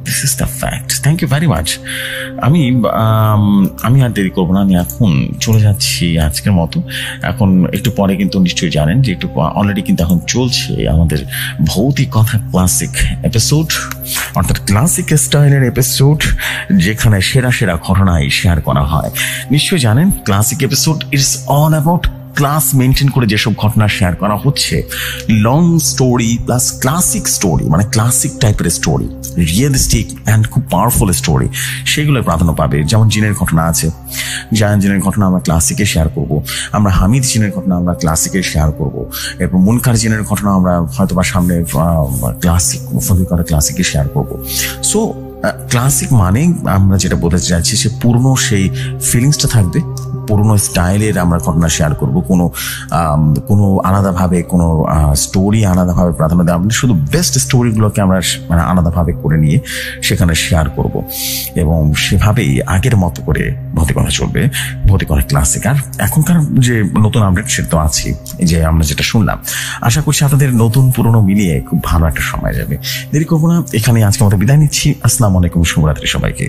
this is the fact. Thank you very much. আমি আর দেরি করবো না, আমি এখন চলে যাচ্ছি আজকের মতো। এখন একটু পরে কিন্তু নিশ্চয়ই জানেন যে একটু অলরেডি কিন্তু এখন চলছে আমাদের ভৌতিক কথা ক্লাসিক এপিসোড, অর্থাৎ ক্লাসিক স্টাইলের এপিসোড, যেখানে সেরা সেরা ঘটনাই শেয়ার করা হয়। নিশ্চয়ই জানেন classic episode it's all about class maintain করে যেসব ঘটনা শেয়ার করা হচ্ছে, long story plus classic story, মানে ক্লাসিক টাইপের স্টোরি, রিয়েলিস্টিক অ্যান্ড খুব পাওয়ারফুল স্টোরি, সেগুলোর প্রাধান্য পাবে। যেমন জিনের ঘটনা আছে, জায়ান জিনের ঘটনা আমরা ক্লাসিকে শেয়ার করব। আমরা হামিদ জিনের ঘটনা আমরা ক্লাসিকে শেয়ার করব। এরপর মুনকার জিনের ঘটনা আমরা হয়তো বা সামনে ক্লাসিক ক্লাসিকে শেয়ার করব। সো ক্লাসিক মানে আমরা যেটা বলতে চাইছি, সে পুরনো সেই ফিলিংসটা থাকবে, পুরনো স্টাইলের আমরা ঘটনা শেয়ার করব। কোনো আলাদাভাবে কোনো স্টোরি আলাদাভাবে প্রাধান্য দেওয়া, আমরা শুধু বেস্ট স্টোরিগুলোকে আমরা মানে আলাদাভাবে করে নিয়ে সেখানে শেয়ার করব এবং সেভাবেই আগের মতো করে ভৌতিকতা চলবে, ভৌতিকতা ক্লাসিক। আর এখনকার যে নতুন আপডেট সেটা তো আছে, যে আমরা যেটা শুনলাম, আশা করছি আপনাদের নতুন পুরনো মিলিয়ে খুব ভালো একটা সময় যাবে। দেরি করবো না, এখানে আজকে আমাদের বিদায় নিচ্ছি। আসসালামু আলাইকুম, শুভরাত্রি সবাইকে।